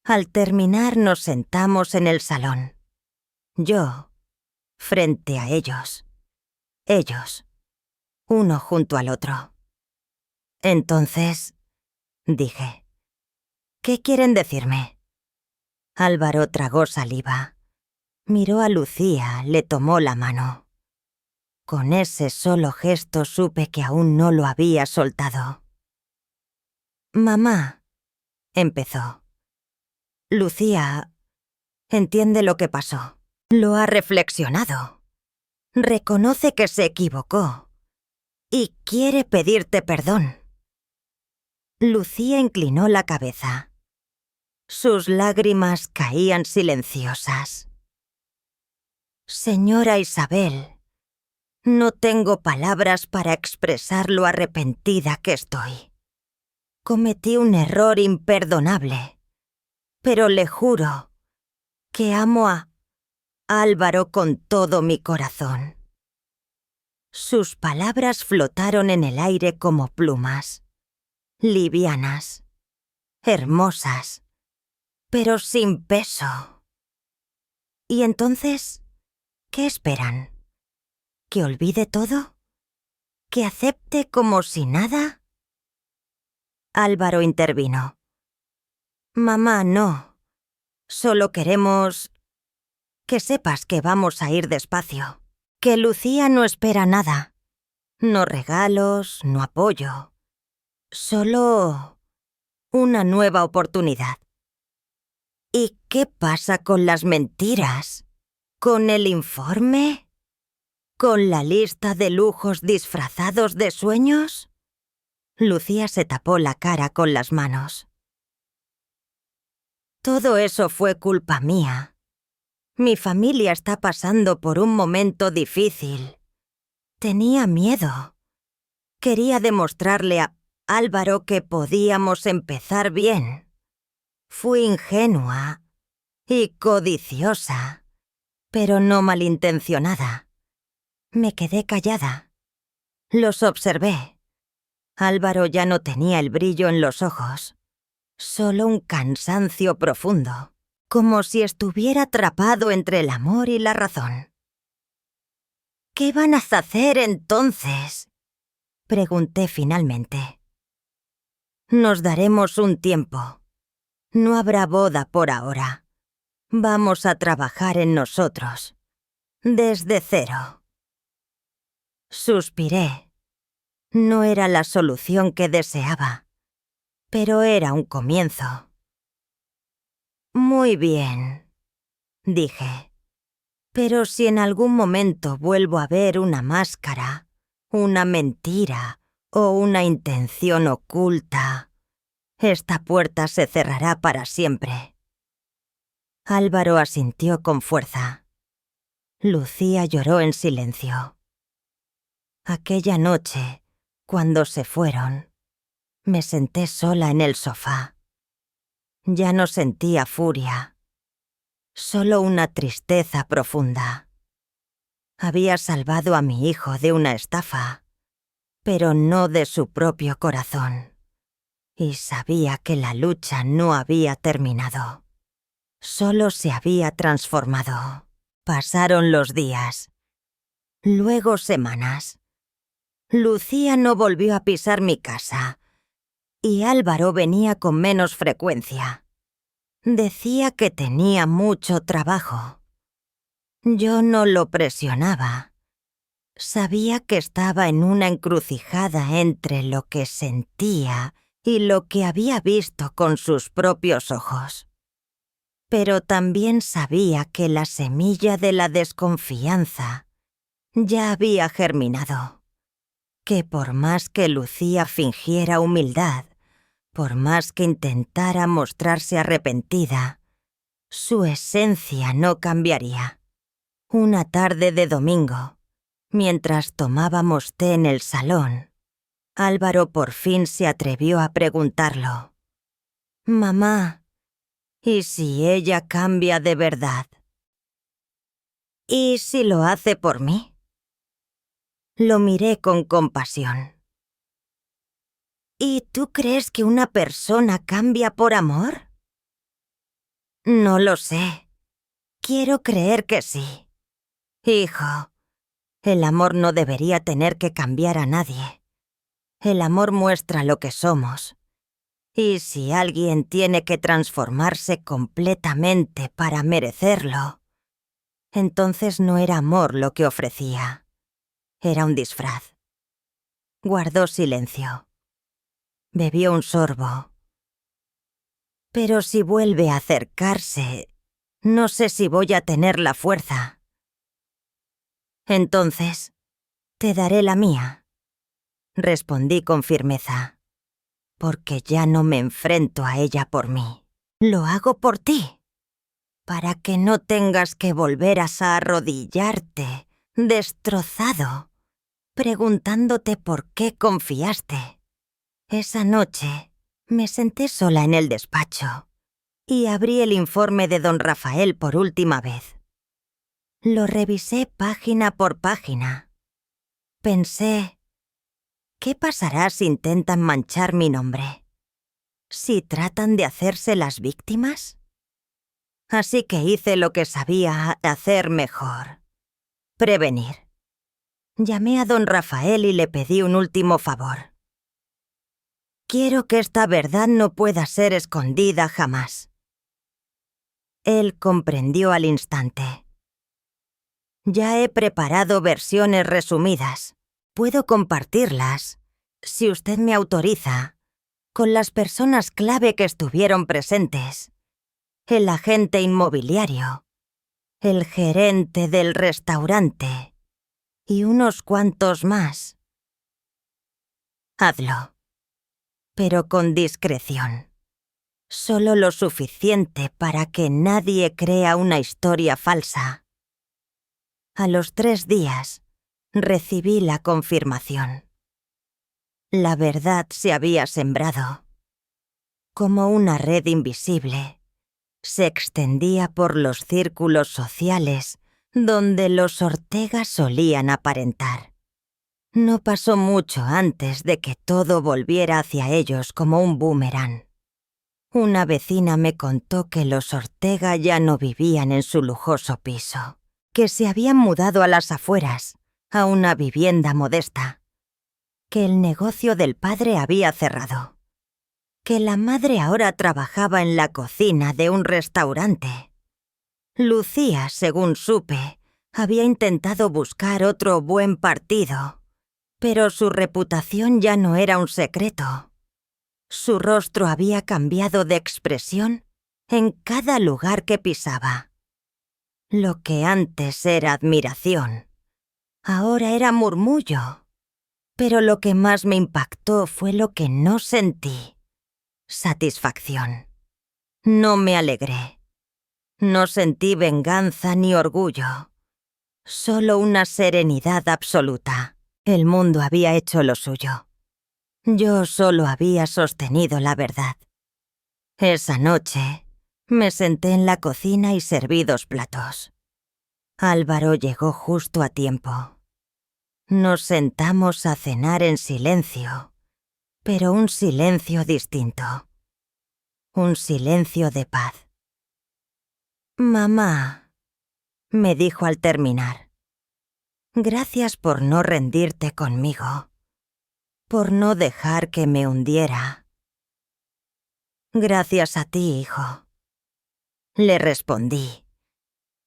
Al terminar nos sentamos en el salón. Yo, frente a ellos. Ellos, uno junto al otro. Entonces, dije, ¿qué quieren decirme? Álvaro tragó saliva. Miró a Lucía, le tomó la mano. Con ese solo gesto supe que aún no lo había soltado. «Mamá», empezó. «Lucía entiende lo que pasó. Lo ha reflexionado. Reconoce que se equivocó. Y quiere pedirte perdón». Lucía inclinó la cabeza. Sus lágrimas caían silenciosas. «Señora Isabel, no tengo palabras para expresar lo arrepentida que estoy. Cometí un error imperdonable, pero le juro que amo a Álvaro con todo mi corazón». Sus palabras flotaron en el aire como plumas, livianas, hermosas, pero sin peso. ¿Y entonces qué esperan? ¿Que olvide todo? ¿Que acepte como si nada? Álvaro intervino. «Mamá, no. Solo queremos que sepas que vamos a ir despacio. Que Lucía no espera nada. No regalos, no apoyo. Solo una nueva oportunidad». «¿Y qué pasa con las mentiras? ¿Con el informe?». ¿Con la lista de lujos disfrazados de sueños? Lucía se tapó la cara con las manos. Todo eso fue culpa mía. Mi familia está pasando por un momento difícil. Tenía miedo. Quería demostrarle a Álvaro que podíamos empezar bien. Fui ingenua y codiciosa, pero no malintencionada. Me quedé callada. Los observé. Álvaro ya no tenía el brillo en los ojos, solo un cansancio profundo, como si estuviera atrapado entre el amor y la razón. ¿Qué van a hacer entonces?, pregunté finalmente. Nos daremos un tiempo. No habrá boda por ahora. Vamos a trabajar en nosotros, desde cero. Suspiré. No era la solución que deseaba, pero era un comienzo. Muy bien, dije. Pero si en algún momento vuelvo a ver una máscara, una mentira o una intención oculta, esta puerta se cerrará para siempre. Álvaro asintió con fuerza. Lucía lloró en silencio. Aquella noche, cuando se fueron, me senté sola en el sofá. Ya no sentía furia, solo una tristeza profunda. Había salvado a mi hijo de una estafa, pero no de su propio corazón. Y sabía que la lucha no había terminado. Solo se había transformado. Pasaron los días. Luego semanas. Lucía no volvió a pisar mi casa. Y Álvaro venía con menos frecuencia. Decía que tenía mucho trabajo. Yo no lo presionaba. Sabía que estaba en una encrucijada entre lo que sentía y lo que había visto con sus propios ojos. Pero también sabía que la semilla de la desconfianza ya había germinado. Que por más que Lucía fingiera humildad, por más que intentara mostrarse arrepentida, su esencia no cambiaría. Una tarde de domingo, mientras tomábamos té en el salón, Álvaro por fin se atrevió a preguntarlo. «Mamá, ¿y si ella cambia de verdad? ¿Y si lo hace por mí?» Lo miré con compasión. ¿Y tú crees que una persona cambia por amor? No lo sé. Quiero creer que sí. Hijo, el amor no debería tener que cambiar a nadie. El amor muestra lo que somos. Y si alguien tiene que transformarse completamente para merecerlo, entonces no era amor lo que ofrecía. Era un disfraz. Guardó silencio. Bebió un sorbo. Pero si vuelve a acercarse, no sé si voy a tener la fuerza. Entonces, te daré la mía, respondí con firmeza, porque ya no me enfrento a ella por mí. Lo hago por ti, para que no tengas que volver a arrodillarte, destrozado, preguntándote por qué confiaste. Esa noche me senté sola en el despacho y abrí el informe de don Rafael por última vez. Lo revisé página por página. Pensé, ¿qué pasará si intentan manchar mi nombre? ¿Si tratan de hacerse las víctimas? Así que hice lo que sabía hacer mejor: prevenir. Llamé a don Rafael y le pedí un último favor. Quiero que esta verdad no pueda ser escondida jamás. Él comprendió al instante. Ya he preparado versiones resumidas. Puedo compartirlas, si usted me autoriza, con las personas clave que estuvieron presentes. El agente inmobiliario, el gerente del restaurante y unos cuantos más. Hazlo, pero con discreción. Solo lo suficiente para que nadie crea una historia falsa. A los 3 días, recibí la confirmación. La verdad se había sembrado. Como una red invisible, se extendía por los círculos sociales donde los Ortega solían aparentar. No pasó mucho antes de que todo volviera hacia ellos como un boomerang. Una vecina me contó que los Ortega ya no vivían en su lujoso piso, que se habían mudado a las afueras, a una vivienda modesta, que el negocio del padre había cerrado, que la madre ahora trabajaba en la cocina de un restaurante. Lucía, según supe, había intentado buscar otro buen partido, pero su reputación ya no era un secreto. Su rostro había cambiado de expresión en cada lugar que pisaba. Lo que antes era admiración, ahora era murmullo. Pero lo que más me impactó fue lo que no sentí: satisfacción. No me alegré. No sentí venganza ni orgullo. Solo una serenidad absoluta. El mundo había hecho lo suyo. Yo solo había sostenido la verdad. Esa noche, me senté en la cocina y serví 2 platos. Álvaro llegó justo a tiempo. Nos sentamos a cenar en silencio, pero un silencio distinto. Un silencio de paz. «Mamá», me dijo al terminar, «gracias por no rendirte conmigo, por no dejar que me hundiera». «Gracias a ti, hijo», le respondí,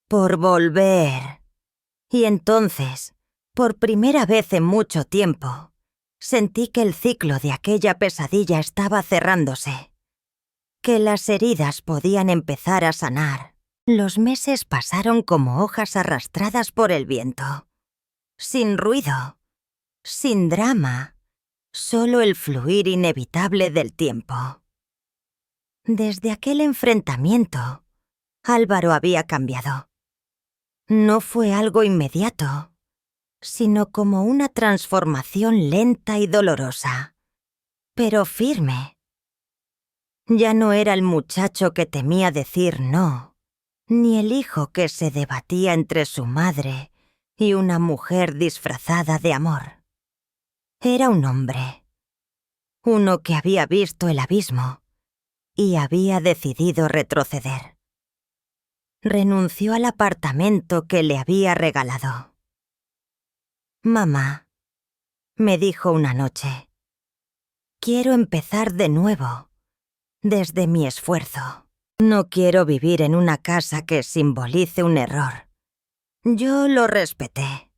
«por volver». Y entonces, por primera vez en mucho tiempo, sentí que el ciclo de aquella pesadilla estaba cerrándose, que las heridas podían empezar a sanar. Los meses pasaron como hojas arrastradas por el viento, sin ruido, sin drama, solo el fluir inevitable del tiempo. Desde aquel enfrentamiento, Álvaro había cambiado. No fue algo inmediato, sino como una transformación lenta y dolorosa, pero firme. Ya no era el muchacho que temía decir no, ni el hijo que se debatía entre su madre y una mujer disfrazada de amor. Era un hombre, uno que había visto el abismo y había decidido retroceder. Renunció al apartamento que le había regalado. «Mamá», me dijo una noche, «quiero empezar de nuevo, desde mi esfuerzo. No quiero vivir en una casa que simbolice un error». Yo lo respeté.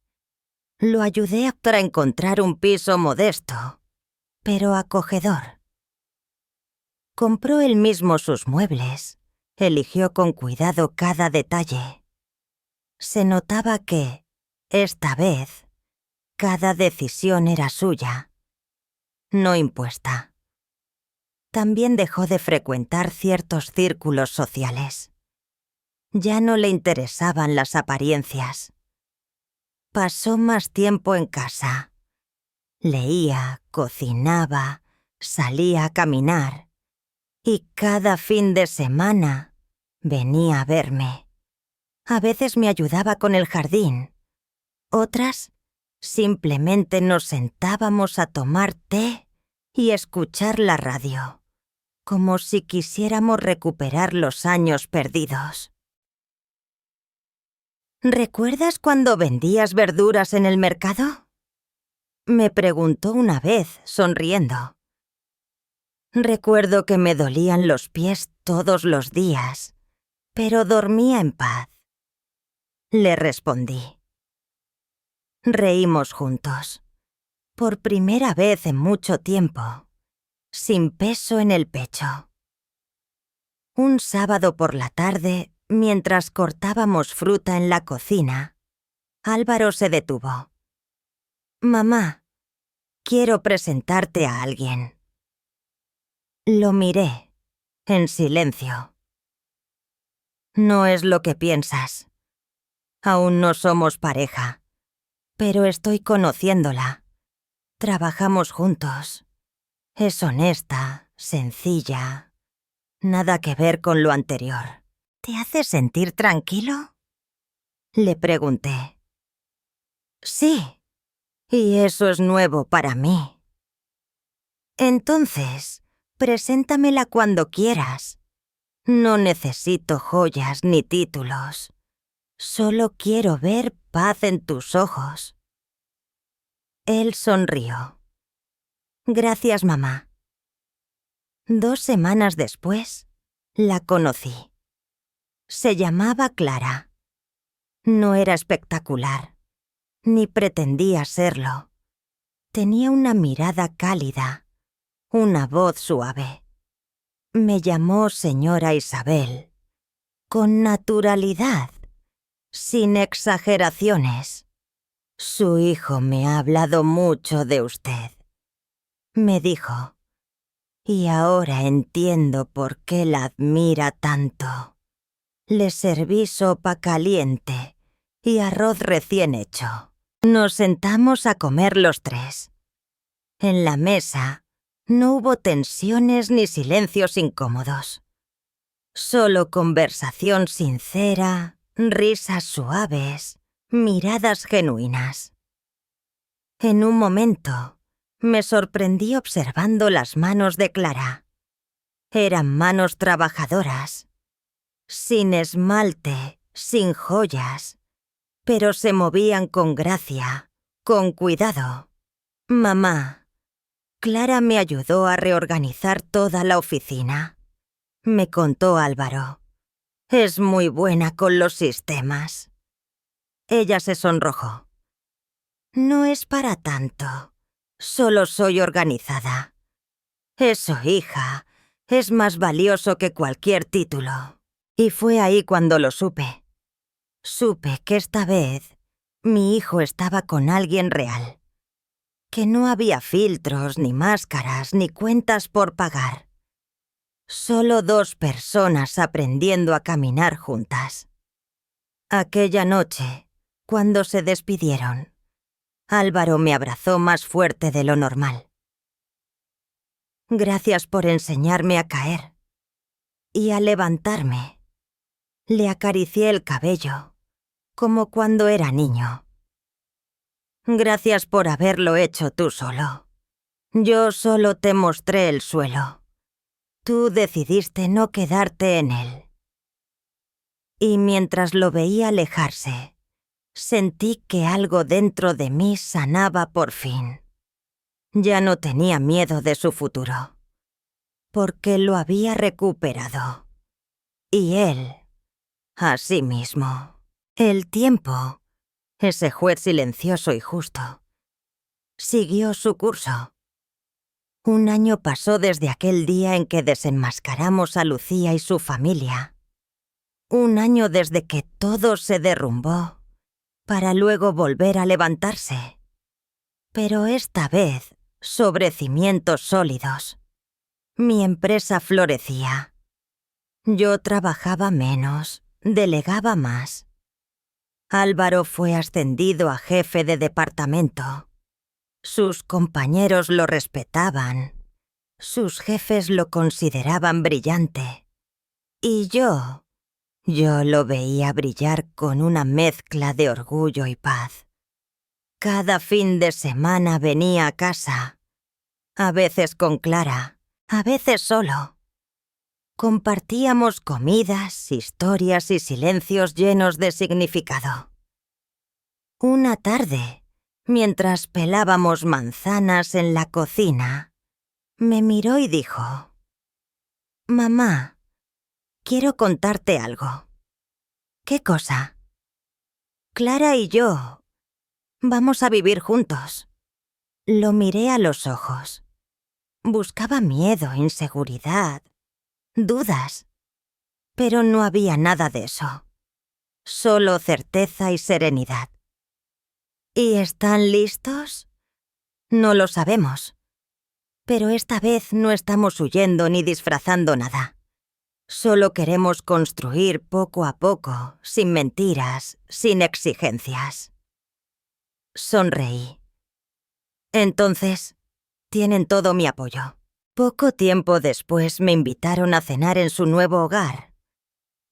Lo ayudé para encontrar un piso modesto, pero acogedor. Compró él mismo sus muebles, eligió con cuidado cada detalle. Se notaba que, esta vez, cada decisión era suya, no impuesta. También dejó de frecuentar ciertos círculos sociales. Ya no le interesaban las apariencias. Pasó más tiempo en casa. Leía, cocinaba, salía a caminar. Y cada fin de semana venía a verme. A veces me ayudaba con el jardín. Otras, simplemente nos sentábamos a tomar té y escuchar la radio, como si quisiéramos recuperar los años perdidos. «¿Recuerdas cuando vendías verduras en el mercado?», me preguntó una vez, sonriendo. Recuerdo que me dolían los pies todos los días, pero dormía en paz. Le respondí. Reímos juntos, por primera vez en mucho tiempo, sin peso en el pecho. Un sábado por la tarde, mientras cortábamos fruta en la cocina, Álvaro se detuvo. Mamá, quiero presentarte a alguien. Lo miré, en silencio. No es lo que piensas. Aún no somos pareja, pero estoy conociéndola. Trabajamos juntos. Es honesta, sencilla. Nada que ver con lo anterior. ¿Te hace sentir tranquilo? Le pregunté. Sí, y eso es nuevo para mí. Entonces, preséntamela cuando quieras. No necesito joyas ni títulos. Solo quiero ver paz en tus ojos. Él sonrió. Gracias, mamá. 2 semanas después, la conocí. Se llamaba Clara. No era espectacular, ni pretendía serlo. Tenía una mirada cálida, una voz suave. Me llamó señora Isabel, con naturalidad, sin exageraciones. Su hijo me ha hablado mucho de usted, me dijo, y ahora entiendo por qué la admira tanto. Le serví sopa caliente y arroz recién hecho. Nos sentamos a comer los 3. En la mesa no hubo tensiones ni silencios incómodos. Solo conversación sincera, risas suaves, miradas genuinas. En un momento, me sorprendí observando las manos de Clara. Eran manos trabajadoras, sin esmalte, sin joyas, pero se movían con gracia, con cuidado. Mamá, Clara me ayudó a reorganizar toda la oficina. Me contó Álvaro. Es muy buena con los sistemas. Ella se sonrojó. No es para tanto. Solo soy organizada. Eso, hija, es más valioso que cualquier título. Y fue ahí cuando lo supe. Supe que esta vez mi hijo estaba con alguien real. Que no había filtros, ni máscaras, ni cuentas por pagar. Solo 2 personas aprendiendo a caminar juntas. Aquella noche, cuando se despidieron, Álvaro me abrazó más fuerte de lo normal. Gracias por enseñarme a caer y a levantarme. Le acaricié el cabello, como cuando era niño. Gracias por haberlo hecho tú solo. Yo solo te mostré el suelo. Tú decidiste no quedarte en él. Y mientras lo veía alejarse, sentí que algo dentro de mí sanaba por fin. Ya no tenía miedo de su futuro, porque lo había recuperado. Y él, asimismo. El tiempo, ese juez silencioso y justo, siguió su curso. 1 año pasó desde aquel día en que desenmascaramos a Lucía y su familia. 1 año desde que todo se derrumbó, para luego volver a levantarse. Pero esta vez sobre cimientos sólidos. Mi empresa florecía. Yo trabajaba menos, delegaba más. Álvaro fue ascendido a jefe de departamento. Sus compañeros lo respetaban. Sus jefes lo consideraban brillante. Y yo lo veía brillar con una mezcla de orgullo y paz. Cada fin de semana venía a casa, a veces con Clara, a veces solo. Compartíamos comidas, historias y silencios llenos de significado. Una tarde, mientras pelábamos manzanas en la cocina, me miró y dijo: «Mamá, quiero contarte algo». «¿Qué cosa?» «Clara y yo vamos a vivir juntos». Lo miré a los ojos. Buscaba miedo, inseguridad, dudas, pero no había nada de eso. Solo certeza y serenidad. ¿Y están listos?, No lo sabemos. Pero esta vez no estamos huyendo ni disfrazando nada. Solo queremos construir poco a poco, sin mentiras, sin exigencias. Sonreí. Entonces, tienen todo mi apoyo. Poco tiempo después me invitaron a cenar en su nuevo hogar.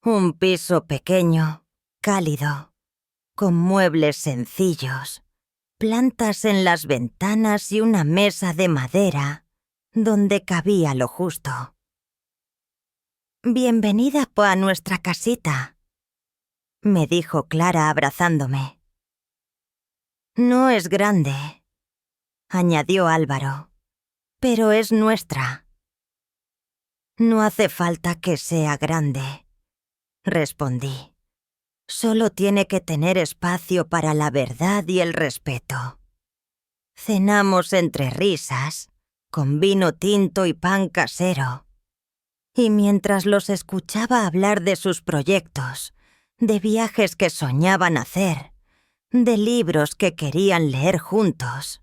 Un piso pequeño, cálido, con muebles sencillos, plantas en las ventanas y una mesa de madera donde cabía lo justo. «Bienvenida a nuestra casita», me dijo Clara abrazándome. «No es grande», añadió Álvaro, «pero es nuestra». «No hace falta que sea grande», respondí. «Solo tiene que tener espacio para la verdad y el respeto». Cenamos entre risas, con vino tinto y pan casero. Y mientras los escuchaba hablar de sus proyectos, de viajes que soñaban hacer, de libros que querían leer juntos,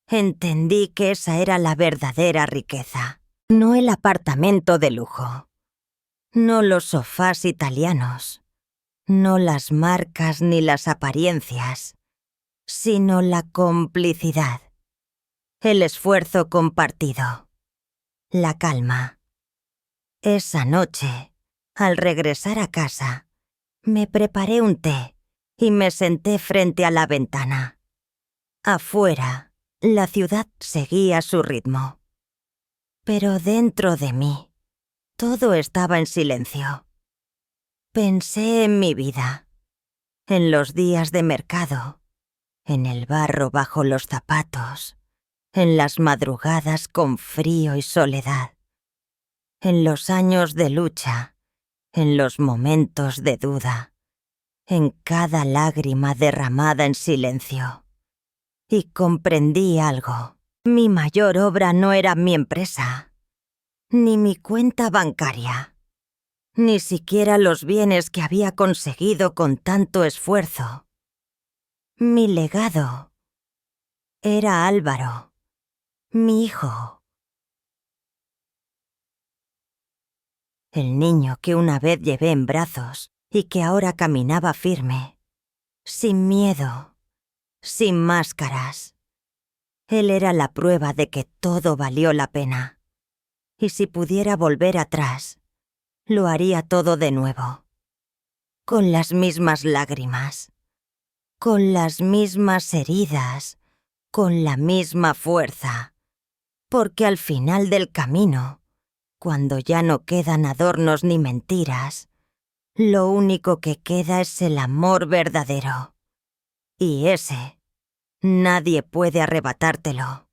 entendí que esa era la verdadera riqueza. No el apartamento de lujo, no los sofás italianos, no las marcas ni las apariencias, sino la complicidad, el esfuerzo compartido, la calma. Esa noche, al regresar a casa, me preparé un té y me senté frente a la ventana. Afuera, la ciudad seguía su ritmo. Pero dentro de mí, todo estaba en silencio. Pensé en mi vida, en los días de mercado, en el barro bajo los zapatos, en las madrugadas con frío y soledad, en los años de lucha, en los momentos de duda, en cada lágrima derramada en silencio. Y comprendí algo. Mi mayor obra no era mi empresa, ni mi cuenta bancaria, ni siquiera los bienes que había conseguido con tanto esfuerzo. Mi legado era Álvaro, mi hijo. El niño que una vez llevé en brazos y que ahora caminaba firme, sin miedo, sin máscaras. Él era la prueba de que todo valió la pena. Y si pudiera volver atrás, lo haría todo de nuevo. Con las mismas lágrimas, con las mismas heridas, con la misma fuerza. Porque al final del camino, cuando ya no quedan adornos ni mentiras, lo único que queda es el amor verdadero. Y ese, nadie puede arrebatártelo.